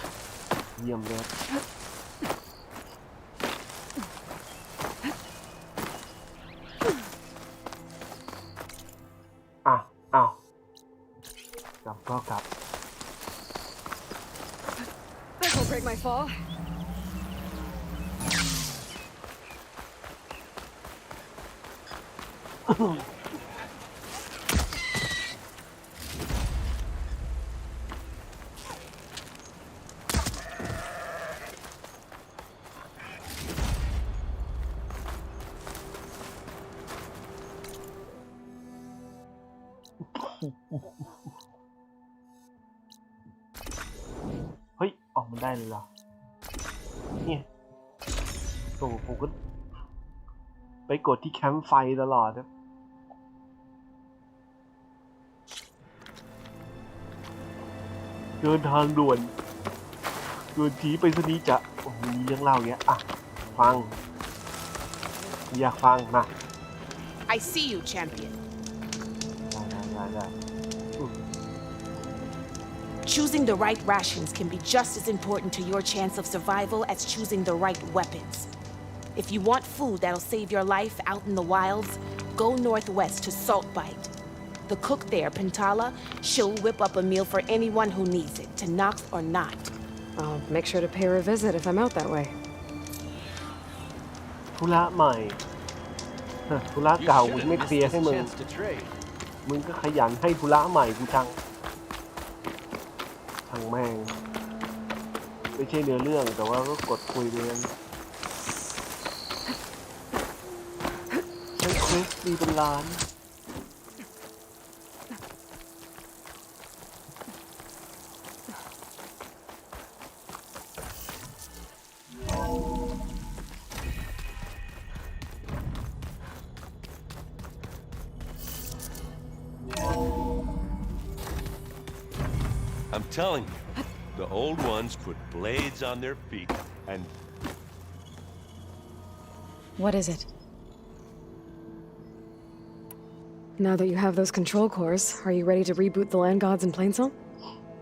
เยี่ยมเลยอ้าวกลับก็กลับ That won't break my fall. เฮ้ยออกมันได้เลยเหรอเนี่ยโอ้ผมก็ไปกดที่แคมป์ไฟตลอดนะเดินทางด่วนผีไปสนีจะโอ้โหมีเรื่องเล่าเงี้ยอ่ะฟังอยากฟังมา I see you, champion. ได้ Choosing the right rations can be just as important to your chance of survival as choosing the right weapons. If you want food that'll save your life out in the wilds, go northwest to Saltbite. The cook there, Pintala, she'll whip up a meal for anyone who needs it, to knock or not. I'll make sure to pay her a visit if I'm out that way. ธุระใหม่ธุระเก่ากูไม่เคลียร์ให้มึงก็ขยันให้ธุระใหม่กูจังช่างแม่งไม่ใช่เนื้อเรื่องแต่ว่าก็กดคุยเรียนใช้เควสมีเป็นล้านI'm telling you, the old ones put blades on their feet and... What is it? Now that you have those control cores, are you ready to reboot the land gods in Plainsong?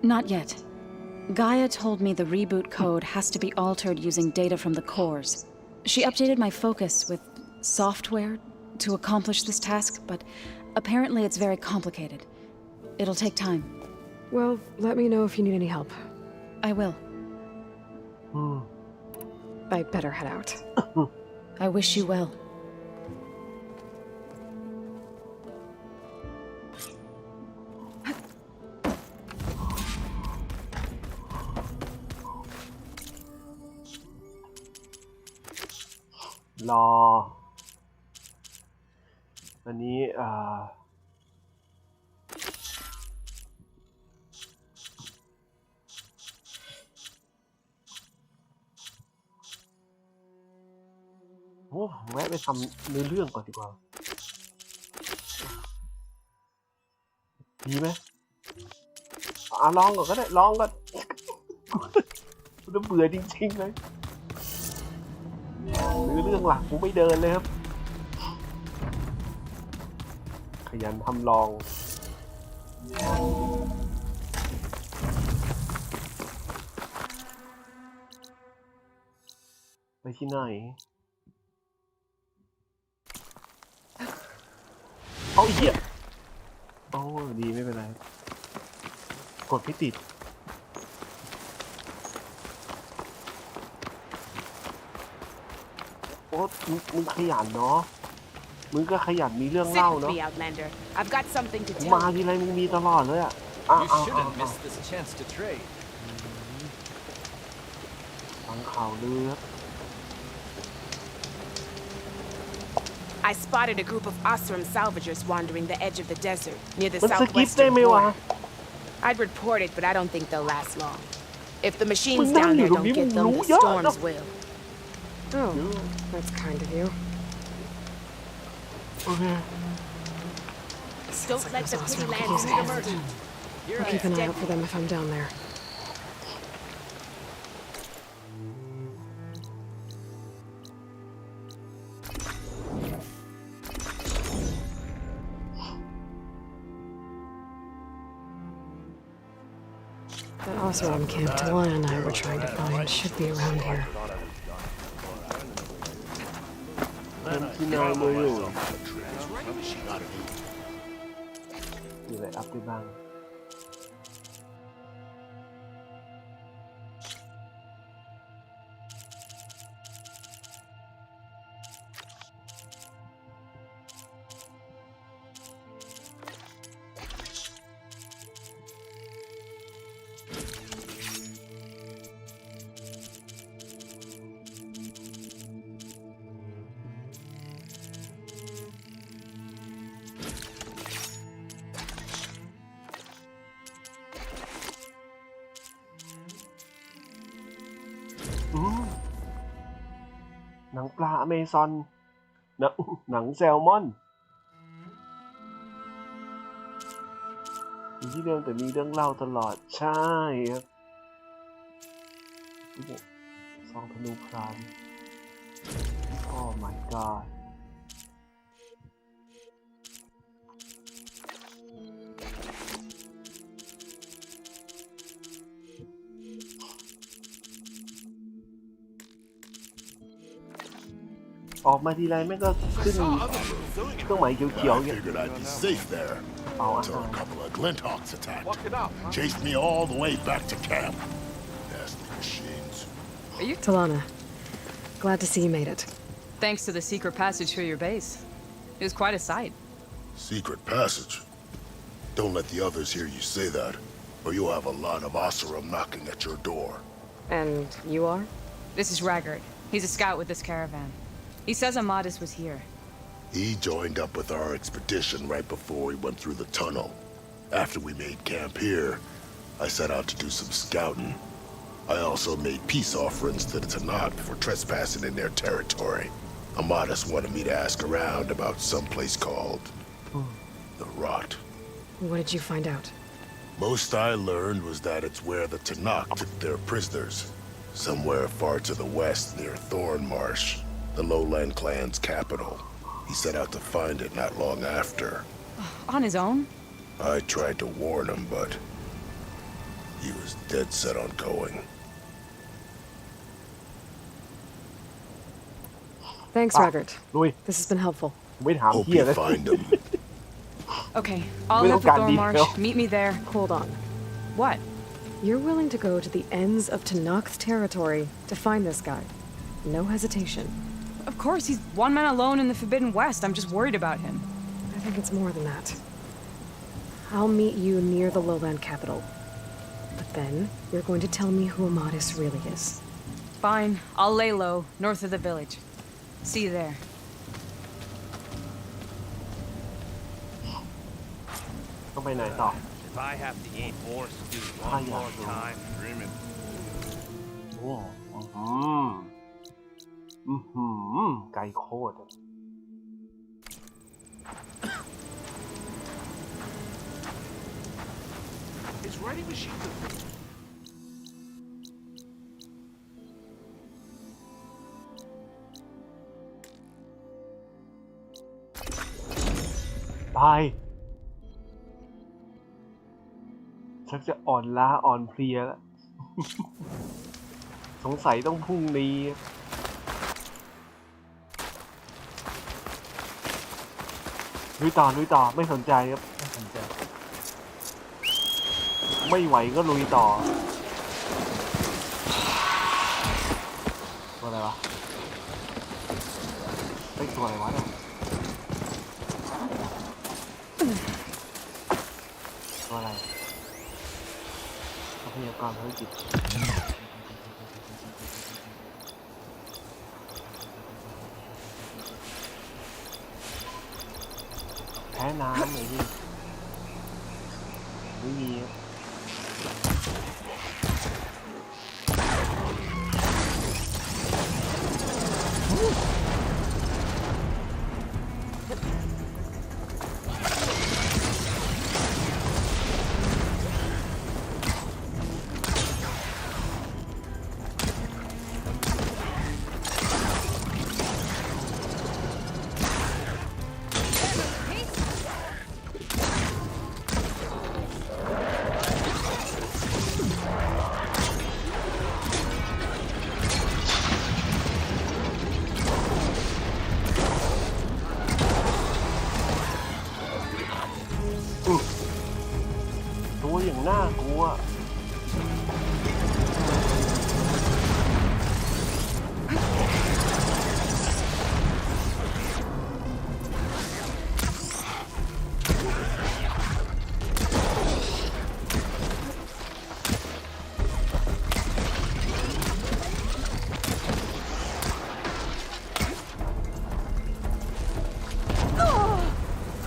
Not yet. Gaia told me the reboot code has to be altered using data from the cores. She updated my focus with software to accomplish this task, but apparently it's very complicated. It'll take time. Well, let me know if you need any help. I will. I better head out. I wish you well. Law. อันนี้โอ้แวะไปทำเนื้อเรื่องก่อนดีกว่าดีไหมลองก่อนก็ได้ลองก่อนกูจะเบื่อจริงๆเลยเนื้อเรื่องหลักกูไม่เดินเลยครับขยันทำลองไปที่ไหนเอาเหี้ยโอ้ดีไม่เป็นไรกดไม่ติดโอ้มึงขยันเนาะมึงก็ขยันมีเรื่องเล่าเนาะมาทีไรมึงมีตลอดเลยอ่ะฟังข่าวลือI spotted a group of Osram salvagers wandering the edge of the desert near the southwestern border. I'd report it, but I don't think they'll last long. If the machines down there don't get them, the storms will. Oh, that's kind of you. Okay. Don't let the pity land in the murder. I'll keep an eye out for them if I'm down there. That Osram camp Talon and I were trying to find should be around here.หนังปลาอเมซอนหนังแซลมอนอยู่ที่เดิมแต่มีเรื่องเล่าตลอดใช่ครับซองธนูพรามโอ้ my godออกมาทีไรแม่งก็ขึ้นเครื่องหมายเขียวๆอย่าง Figured I'd be safe there until a couple of Glinthawks attacked. Chased me all the way back to camp. Nasty machines. Talana, glad to see you made it. Thanks to the secret passage for your base. It was quite a sight. Secret passage? Don't let the others hear you say that, or you'll have a lot of Oseram knocking at your door. And you are? This is Raggard. He's a scout with this caravan. He says Amadis was here. He joined up with our expedition right before we went through the tunnel. After we made camp here, I set out to do some scouting. I also made peace offerings to the Tanakh for trespassing in their territory. Amadis wanted me to ask around about some place called the Rot. What did you find out? Most I learned was that it's where the Tanakh took their prisoners. Somewhere far to the west near Thornmarsh, the lowland clan's capital. He set out to find it not long after. On his own? I tried to warn him, but he was dead set on going. Thanks, Raggard. This has been helpful. Hope you find him. Okay, I'll head for Thornmarsh. Meet me there. Hold on. What? You're willing to go to the ends of Tanakh's territory to find this guy. No hesitation. Of course, he's one man alone in the Forbidden West. I'm just worried about him. I think it's more than that. I'll meet you near the lowland capital. But then, you're going to tell me who Amadis really is. Fine. I'll lay low, north of the village. See you there. If I have to eat more stew one more time, dreaming. Whoa. ไกลโคตร His writing machine. ตายชักจะอ่อนล้าอ่อนเพลียแล้ว สงสัยต้องพรุ่งนี้ลุยต่อไม่สนใจครับไม่สนใจไม่ไหวก็ลุยต่อตัวอะไรวะตัวอะไรวะเนี่ยตัวอะไรทรัพยากรภารกิจแพ้น้ำเลยพี่ไม่มีตัวอย่างน่ากลัว เ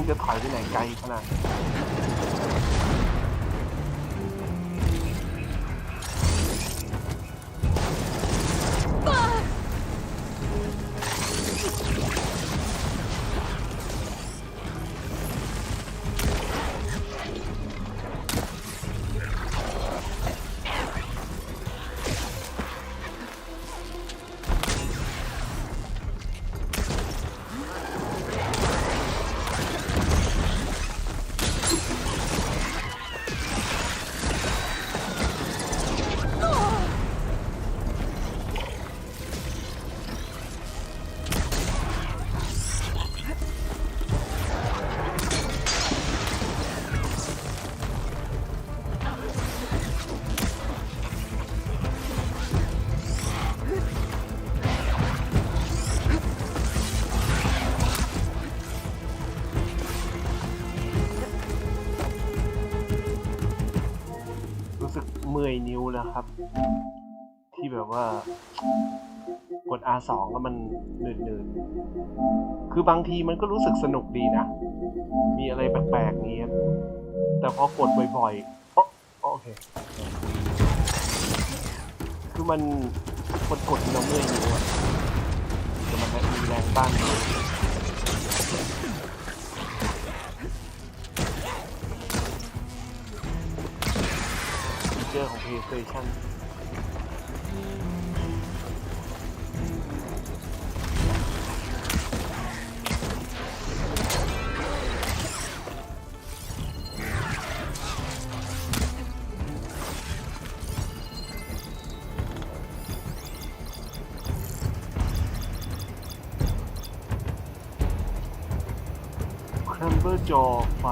จะถอยไปไหนไกลขนาดเมื่อยนิ้วแล้วครับที่แบบว่ากด R2 แล้วมันหนืดๆคือบางทีมันก็รู้สึกสนุกดีนะมีอะไรแปลกๆนี้ครับแต่พอกดบ่อยๆโอเคคือมันกดแล้วเมื่อยนิ้วอะแต่มันมีแรงต้านของ PlayStation แคมเบอร์จอไฟ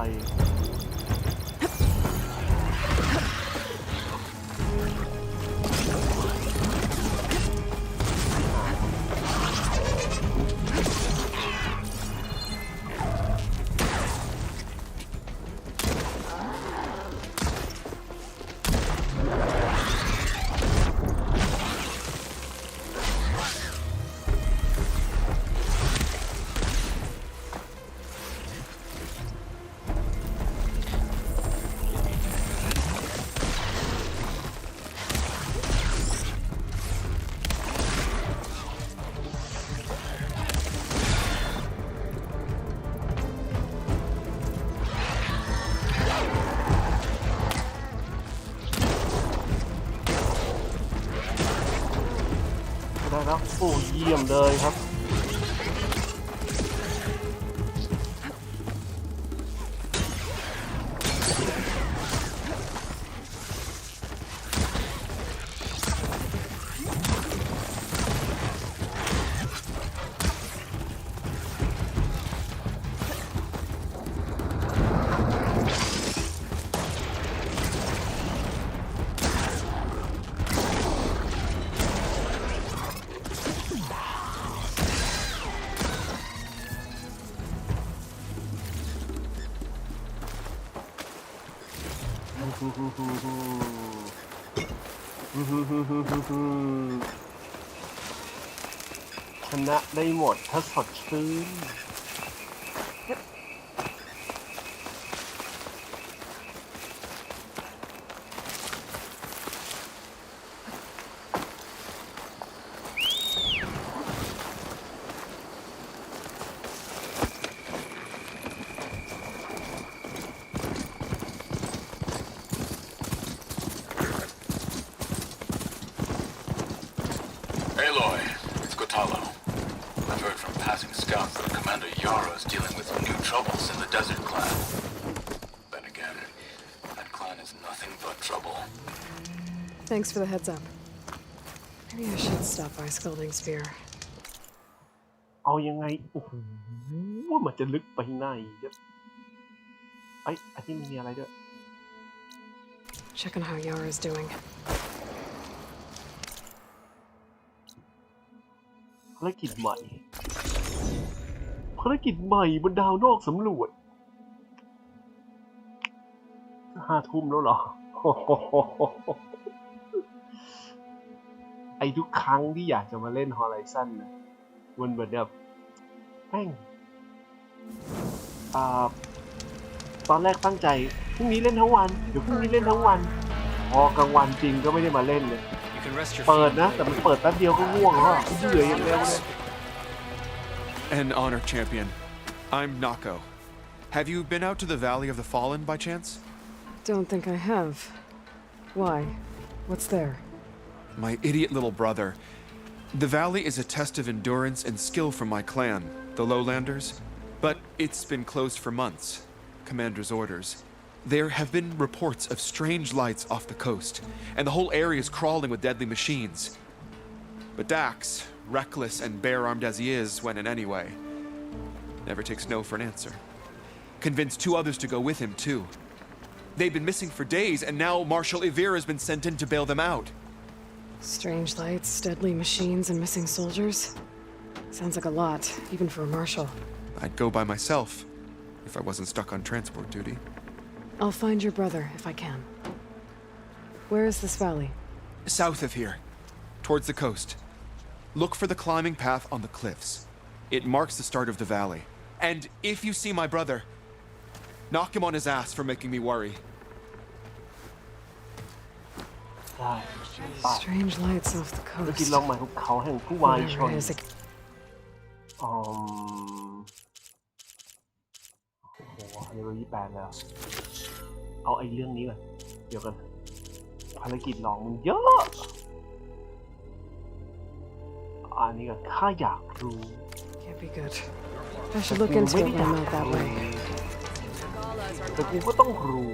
ได้แล้วโอ้เยี่ยมเลยครับ ชนะได้หมดถ้าสดชื่นThanks for the heads up. Maybe I should stop by Scalding Spear. เอายังไงโอ้โหมันจะลึกไปไหนไอ้ที่มีอะไรด้วย Check on how Yara's doing. ภารกิจใหม่บนดาวนอกสำรวจ5 ทุ่มแล้วเหรอ ไอ้ทุกครั้งที่อยากจะมาเล่น Horizon นะมันเหมือนแบบแม่ง ตอนแรกตั้งใจพรุ่งนี้เล่นทั้งวันเดี๋ยวพรุ่งนี้เล่นทั้งวันพอกลางวันจริงก็ไม่ได้มาเล่นเลยเปิดนะแต่มันเปิดแป๊บเดียวก็ง่วงแล้วเบื่ออย่างเร็วเลย An honor, champion. I'm Nako. Have you been out to the Valley of the Fallen by chance? Don't think I have. Why? What's there? My idiot little brother. The valley is a test of endurance and skill from my clan, the Lowlanders. But it's been closed for months. Commander's orders. There have been reports of strange lights off the coast, and the whole area is crawling with deadly machines. But Dax, reckless and bare-armed as he is, went in anyway. Never takes no for an answer. Convinced 2 others to go with him, too. They've been missing for days, and now Marshal Ivir has been sent in to bail them out. Strange lights, deadly machines, and missing soldiers? Sounds like a lot, even for a marshal. I'd go by myself, if I wasn't stuck on transport duty. I'll find your brother, if I can. Where is this valley? South of here, towards the coast. Look for the climbing path on the cliffs. It marks the start of the valley. And if you see my brother, knock him on his ass for making me worry. Strange lights off the coast. Where is it? โอ้โหเลเวล28แล้วเอาไอ้เรื่องนี้ก่อนเดี๋ยวกันภารกิจลองมึงเยอะอันนี้ก็ข้าอยากรู้ Can't be good. I should look into it when I'm out that way. แต่กูก็ต้องรู้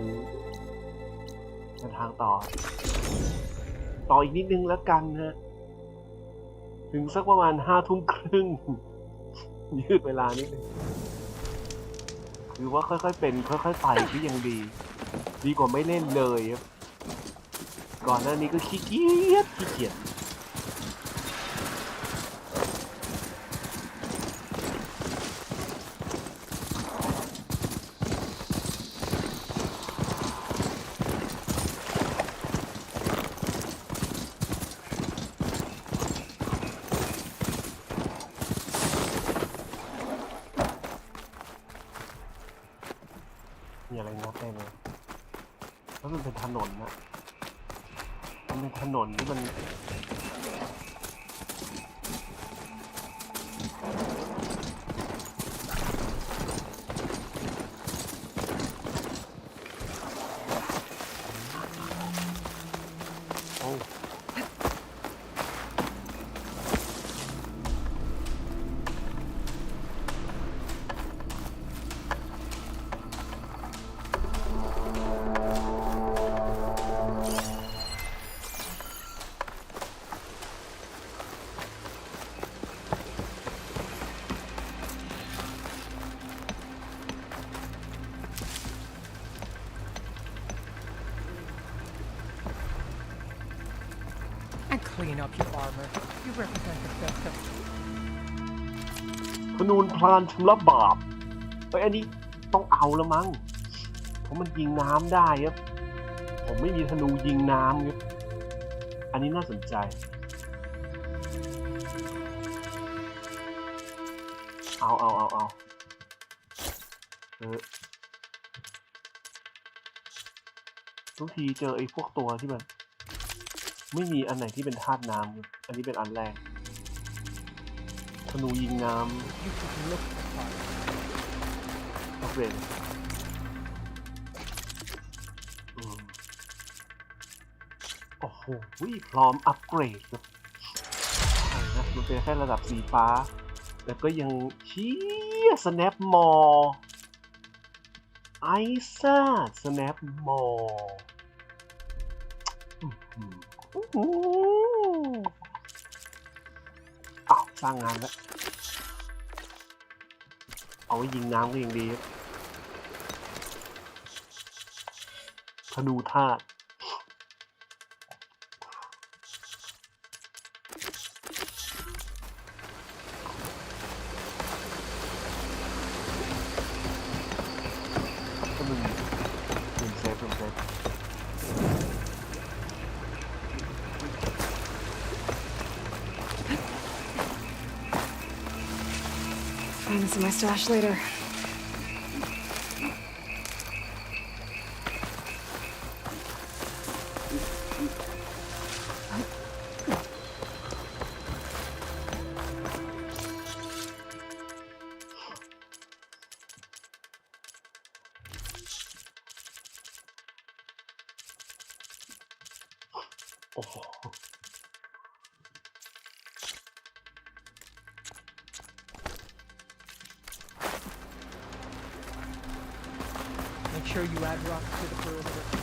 เดินทางต่ออีกนิดนึงแล้วกันฮะถึงสักประมาณ5 ทุ่มครึ่งยืดเวลานิดนึงคือว่าค่อยๆเป็นค่อยๆไปที่ยังดีกว่าไม่เล่นเลยครับก่อนหน้านี้ก็ขี้เกียจมีอะไรงับได้เลยแล้วมันเป็นถนนนะมันเป็นถนนที่มันโอ้Clean up your armor. You represent the best of ธนูพลานชำระบาปอันนี้ต้องเอาแล้วมั้งเพราะมันยิงน้ำได้ครับผมไม่มีธนูยิงน้ำครับอันนี้น่าสนใจเอาทุกทีเจอไอ้พวกตัวที่มันไม่มีอันไหนที่เป็นธาตุน้ำอันนี้เป็นอันแรกธนูยิงน้ำอัปเกรดโอ้โหพร้อมอัปเกรดครับนะมันเป็นแค่ระดับสีฟ้าแต่ก็ยังสแนปมอร์ไอซ่าสแนปมอร์สร้างงานแล้วเอาไว้ยิงน้ำก็ยังดีธนูธาตุก็มึงเซฟFind some of my stash later. โอ้โห Make sure you add rocks to the perimeter.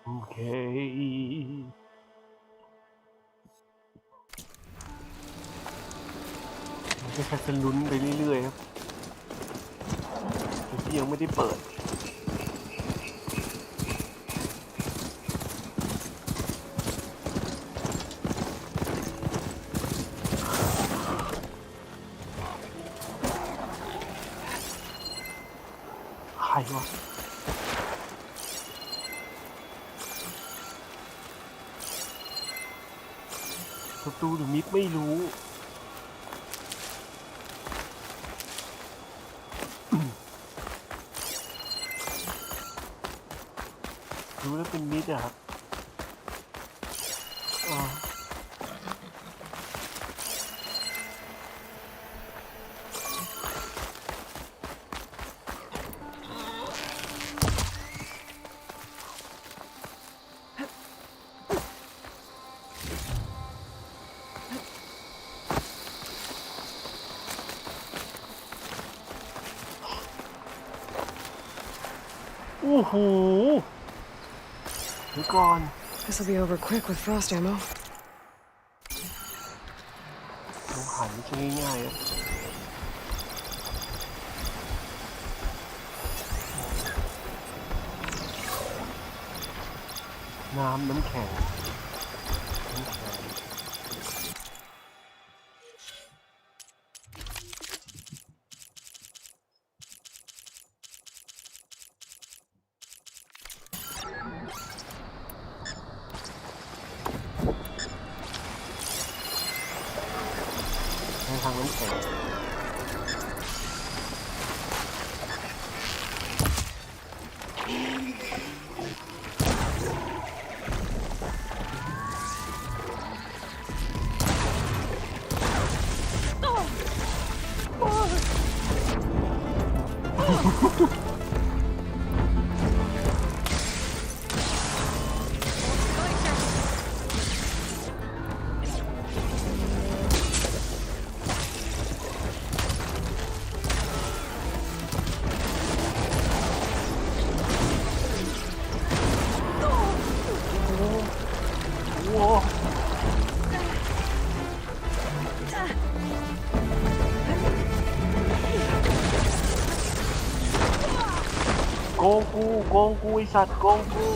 โอเคมันก็แค่จะลุ้นไปเรื่อยๆครับที่ยังไม่ได้เปิดใครวะศัตรูหรือมิตรไม่รู้รู้แล้วเป็นมิตรอะครับโอ้โหเดี๋ยวก่อน This'll be over quick with frost ammo. มันหายไม่ใช่ง่ายๆอะน้ำแข็งทางน้ำแข็งโกงกูไอสัตว์โกงกู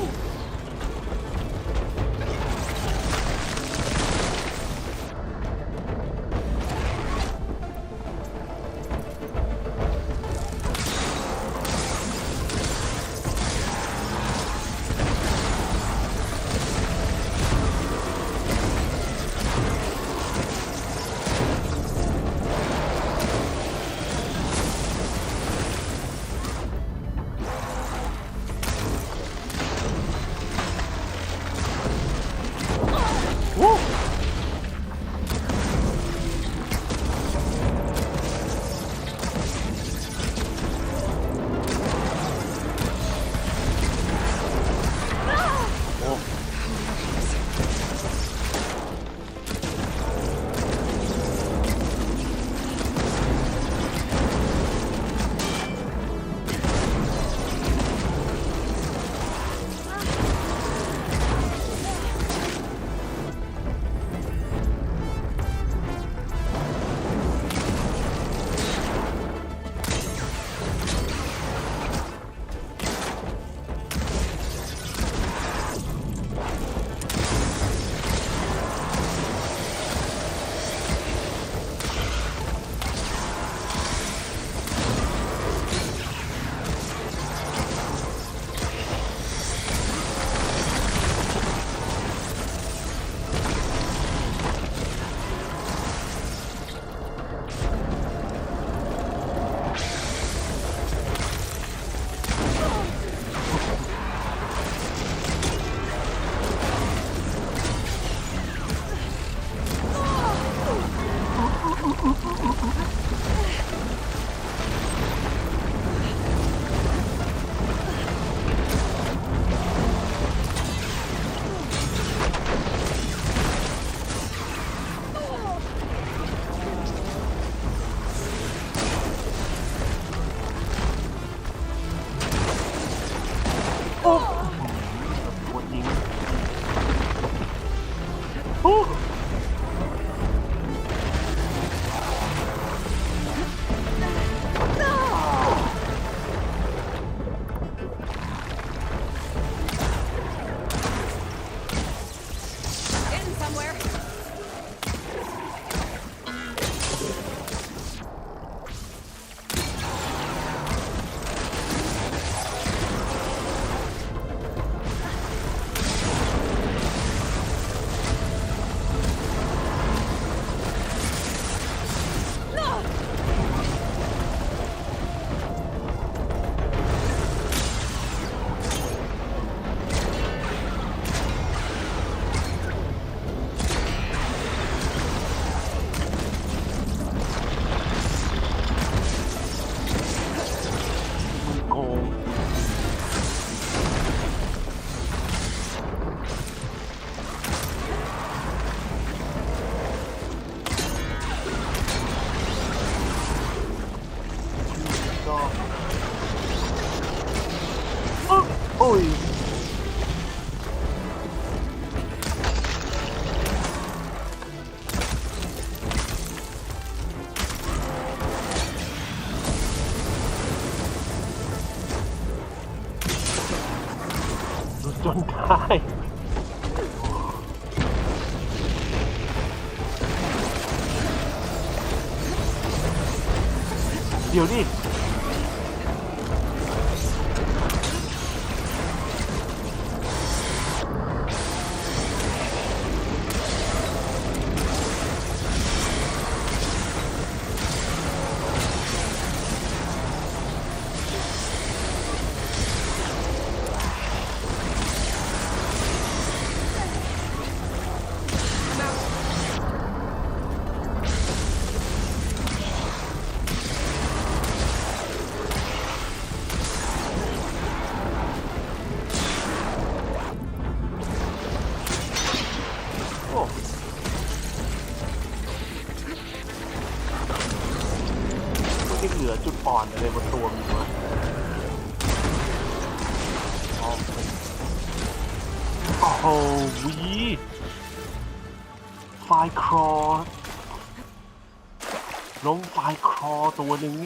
โอ้ยจนตายเดี๋ยวดิเหลือจุดอ่อนอะไรบนตัวมีวะโอ้โหไฟครอล้มไฟครอตัวหนึ่ง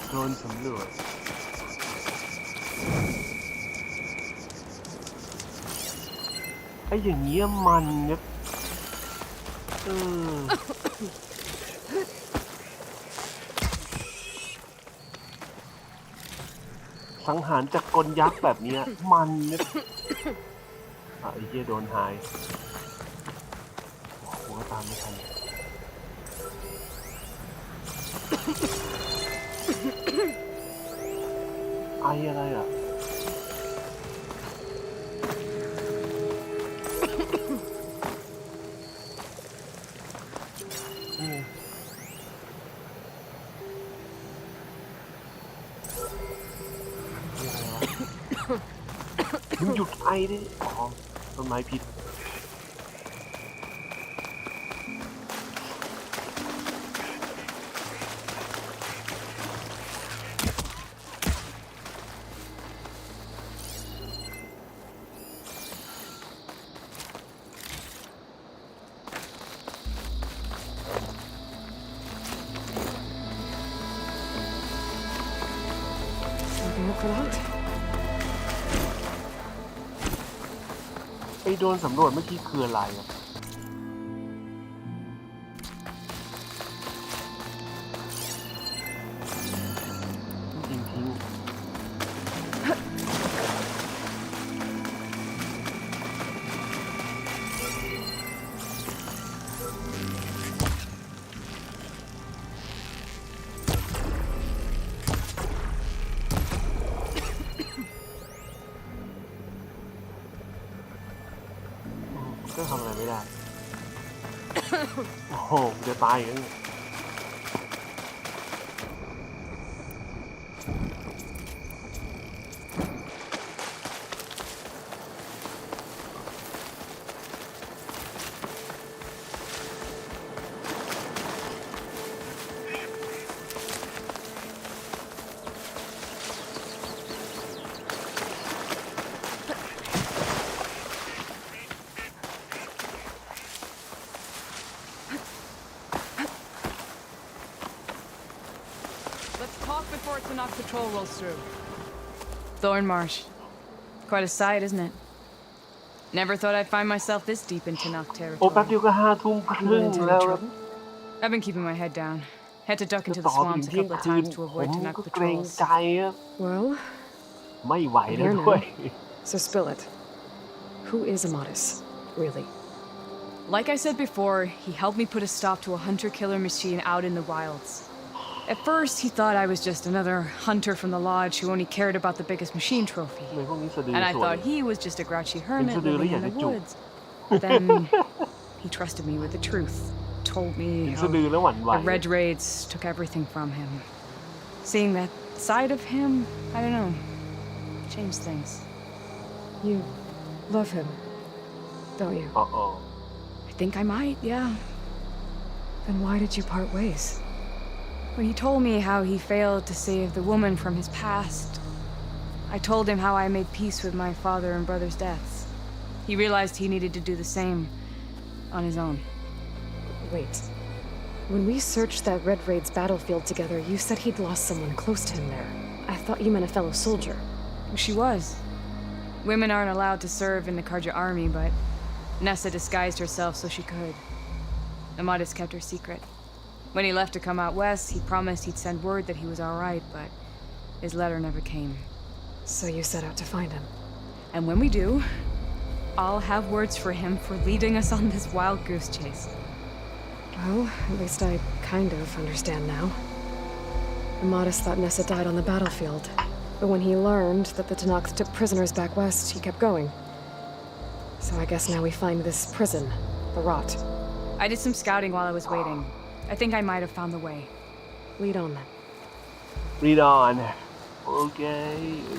โดนสำรวจไอ้อย่างเงี้ยมันเนี่ยสังหารจากกลยักษ์แบบเนี้ยมันเนี่ยไอ้เหี้ยโดนหายโอ้โหตามไม่ทันไอ้อะไรอ่ะมึงหยุดไอดิอ๋อต้นไม้พิษไอ้โดนสำรวจเมื่อกี้คืออะไรอ่ะทิ้งก็ทำอะไรไม่ได้ โอ้โหจะตายอย่างนี้ let's talk before Tanakh patrol rolls through. Thorn Marsh. Quite a sight, isn't it? Never thought I'd find myself this deep in Tanakh โอ้แป๊บ territory. เดียวก็5 ทุ่มครึ่งแล้ว I've been keeping my head down. Had to duck จะ into ต่ the อถึง swamps a เที่ยง couple of คืน times to ผม avoid Tanakh ก็เกรง patrols. ใจครับ Well, ไม่ไหว I'm แล้ว here ด้วย now. So spill it. Who is Amadis, really? Like I said before, he helped me put a stop to a hunter-killer machine out in the wilds. At first, he thought I was just another hunter from the lodge who only cared about the biggest machine trophy. ทำไมพวกนี้สะดือ And I สวย thought he was just a grouchy เป็น hermit สะดือแล้ว living อยาก in จะ the จุก woods. Then he trusted me with the truth, told me เป็น how สะดือแล้วหวั่นไหว the Red Raids took everything from him. Seeing that side of him, I don't know, changed things. You love him, don't you? อ๋อ I think I might, yeah. Then why did you part ways? When he told me how he failed to save the woman from his past, I told him how I made peace with my father and brother's deaths. He realized he needed to do the same on his own. Wait. When we searched that Red Raid's battlefield together, you said he'd lost someone close to him there. I thought you meant a fellow soldier. She was. Women aren't allowed to serve in the Karja army, but Nessa disguised herself so she could. Amadis kept her secret. When he left to come out west, he promised he'd send word that he was all right, but his letter never came. So you set out to find him. And when we do, I'll have words for him for leading us on this wild goose chase. Well, at least I kind of understand now. Amadis thought Nessa died on the battlefield, but when he learned that the Tanakh took prisoners back west, he kept going. So I guess now we find this prison, the Rot. I did some scouting while I was waiting. I think I might have found the way. Lead on then. Read on โอเค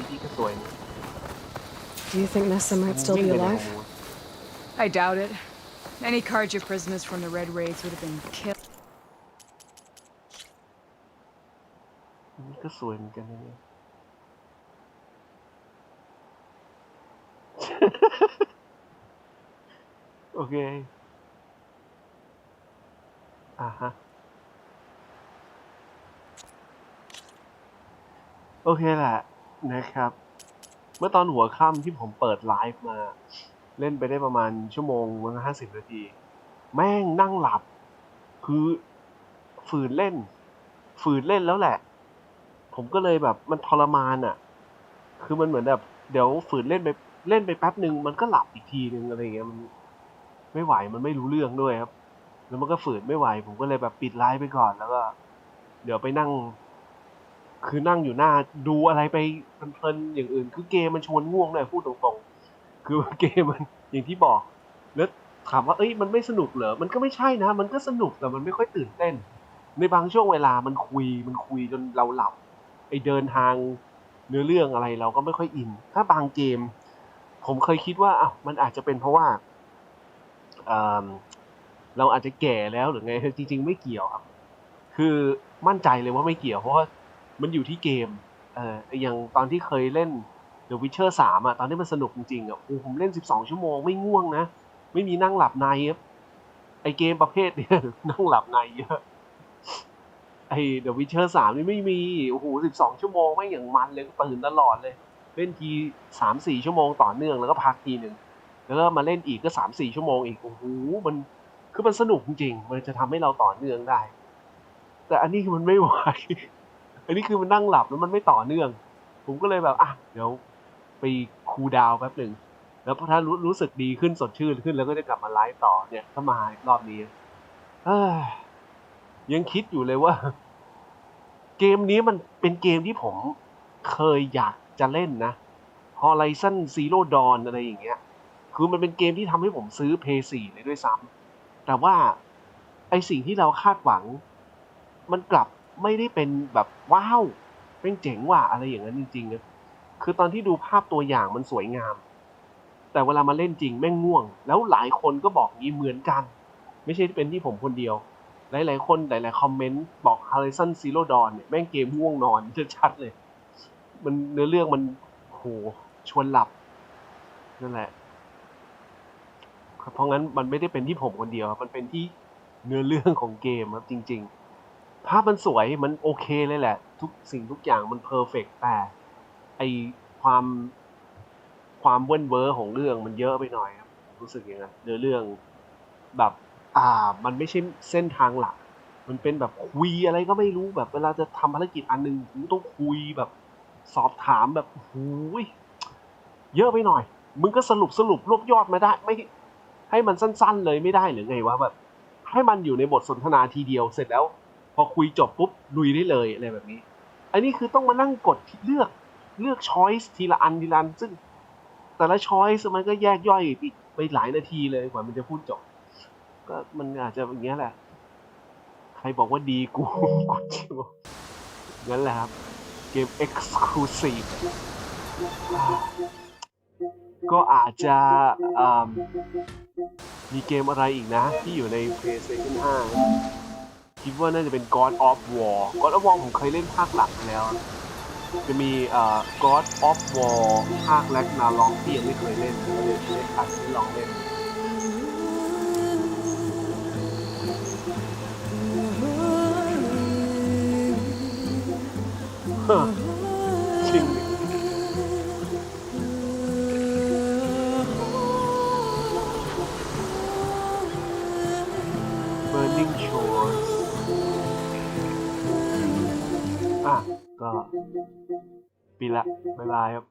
ที่ก็สวย Do you think Nessa might still be alive? I doubt it. Any Karja prisoners from the Red Raids would have been killed. นี่ก็สวยเหมือนกันนะเนี่ย โอเคฮะโอเคแหละนะครับ เมื่อตอนหัวค่ำที่ผมเปิดไลฟ์มาเล่นไปได้ประมาณชั่วโมง50 นาทีแม่งนั่งหลับคือฝืนเล่นแล้วแหละผมก็เลยแบบมันทรมานอ่ะคือมันเหมือนแบบเดี๋ยวฝืนเล่นไปแป๊บนึงมันก็หลับอีกทีนึงอะไรเงี้ยมันไม่ไหวมันไม่รู้เรื่องด้วยครับแล้วมันก็ฝืนไม่ไหวผมก็เลยแบบปิดไลฟ์ไปก่อนแล้วก็เดี๋ยวไปนั่งคือนั่งอยู่หน้าดูอะไรไปเพลินๆอย่างอื่นคือเกมมันชวนง่วงเลยพูดตรงๆคือเกมมันอย่างที่บอกแล้วถามว่าเอ้ยมันไม่สนุกเหรอมันก็ไม่ใช่นะมันก็สนุกแต่มันไม่ค่อยตื่นเต้นในบางช่วงเวลามันคุยจนเราหลับไอเดินทางเนื้อเรื่องอะไรเราก็ไม่ค่อยอินถ้าบางเกมผมเคยคิดว่ามันอาจจะเป็นเพราะว่าเราอาจจะแก่แล้วหรือไงจริงๆไม่เกี่ยวครับคือมั่นใจเลยว่าไม่เกี่ยวเพราะว่ามันอยู่ที่เกมอย่างตอนที่เคยเล่น The Witcher 3ตอนนี้มันสนุกจริงๆผมเล่น12 ชั่วโมงไม่ง่วงนะไม่มีนั่งหลับในครับไอเกมประเภทนี้ นั่งหลับในเยอะไอ The Witcher 3นี่ไม่มี12 ชั่วโมงไม่อย่างมันเลยตื่นตลอดเลยเล่นที 3-4 ชั่วโมงต่อเนื่องแล้วก็พักทีนึงแล้วก็มาเล่นอีกก็ 3-4 ชั่วโมงอีกมันคือมันสนุกจริงๆมันจะทำให้เราต่อเนื่องได้แต่อันนี้คือมันไม่ไหว อันนี้คือมันนั่งหลับแล้วมันไม่ต่อเนื่องผมก็เลยแบบเดี๋ยวไปคูลดาวน์แป๊บหนึ่งแล้วถ้ารู้สึกดีขึ้นสดชื่นขึ้นแล้วก็จะกลับมาไลฟ์ต่อเนี่ยถ้ามารอบนี้ยังคิดอยู่เลยว่าเกมนี้มันเป็นเกมที่ผมเคยอยากจะเล่นนะ Horizon Zero Dawn อะไรอย่างเงี้ยคือมันเป็นเกมที่ทำให้ผมซื้อ PS4 เลยด้วยซ้ำแต่ว่าไอสิ่งที่เราคาดหวังมันกลับไม่ได้เป็นแบบว้าวเป็นเจ๋งว่ะอะไรอย่างนั้นจริงๆนะคือตอนที่ดูภาพตัวอย่างมันสวยงามแต่เวลามาเล่นจริงแม่งง่วงแล้วหลายคนก็บอกงี้เหมือนกันไม่ใช่เป็นที่ผมคนเดียวหลายๆคนหลายๆคอมเมนต์บอก Horizon Zero Dawn เนี่ยแม่งเกมง่วงนอนชัดๆเลยมันเนื้อเรื่องมันชวนหลับนั่นแหละเพราะงั้นมันไม่ได้เป็นที่ผมคนเดียวมันเป็นที่เนื้อเรื่องของเกมครับจริงๆ ภาพมันสวยมันโอเคเลยแหละทุกสิ่งทุกอย่างมันเพอร์เฟกต์แต่ไอความเว้นเว้อของเรื่องมันเยอะไปหน่อยครับรู้สึกอย่างนั้นเรื่องแบบมันไม่ใช่เส้นทางหลักมันเป็นแบบคุยอะไรก็ไม่รู้แบบเวลาจะทำภารกิจอันนึงต้องคุยแบบสอบถามแบบหูยเยอะไปหน่อยมึงก็สรุปรวบยอดมาได้ไม่ให้มันสั้นๆเลยไม่ได้หรือไงวะแบบให้มันอยู่ในบทสนทนาทีเดียวเสร็จแล้วพอคุยจบปุ๊บลุยได้เลยอะไรแบบนี้อันนี้คือต้องมานั่งกดเลือกช้อยส์ทีละอันซึ่งแต่ละช้อยส์มันก็แยกย่อยไปหลายนาทีเลยกว่ามันจะพูดจบก็มันอาจจะอย่างเงี้ยแหละใครบอกว่าดีกูงั้นแหละครับเกม Exclusive ก็อาจจะมีเกมอะไรอีกนะที่อยู่ใน PlayStation 5 คิดว่าน่าจะเป็น God of War ผมเคยเล่นภาคหลักไปแล้วจะมีGod of War ภาคแร็กนาร็อกที่ยังไม่เคยเล่นก็เลยอาจจะได้ลองเล่นจริงBurning Shores ก็ปิดละบ๊ายบายครับ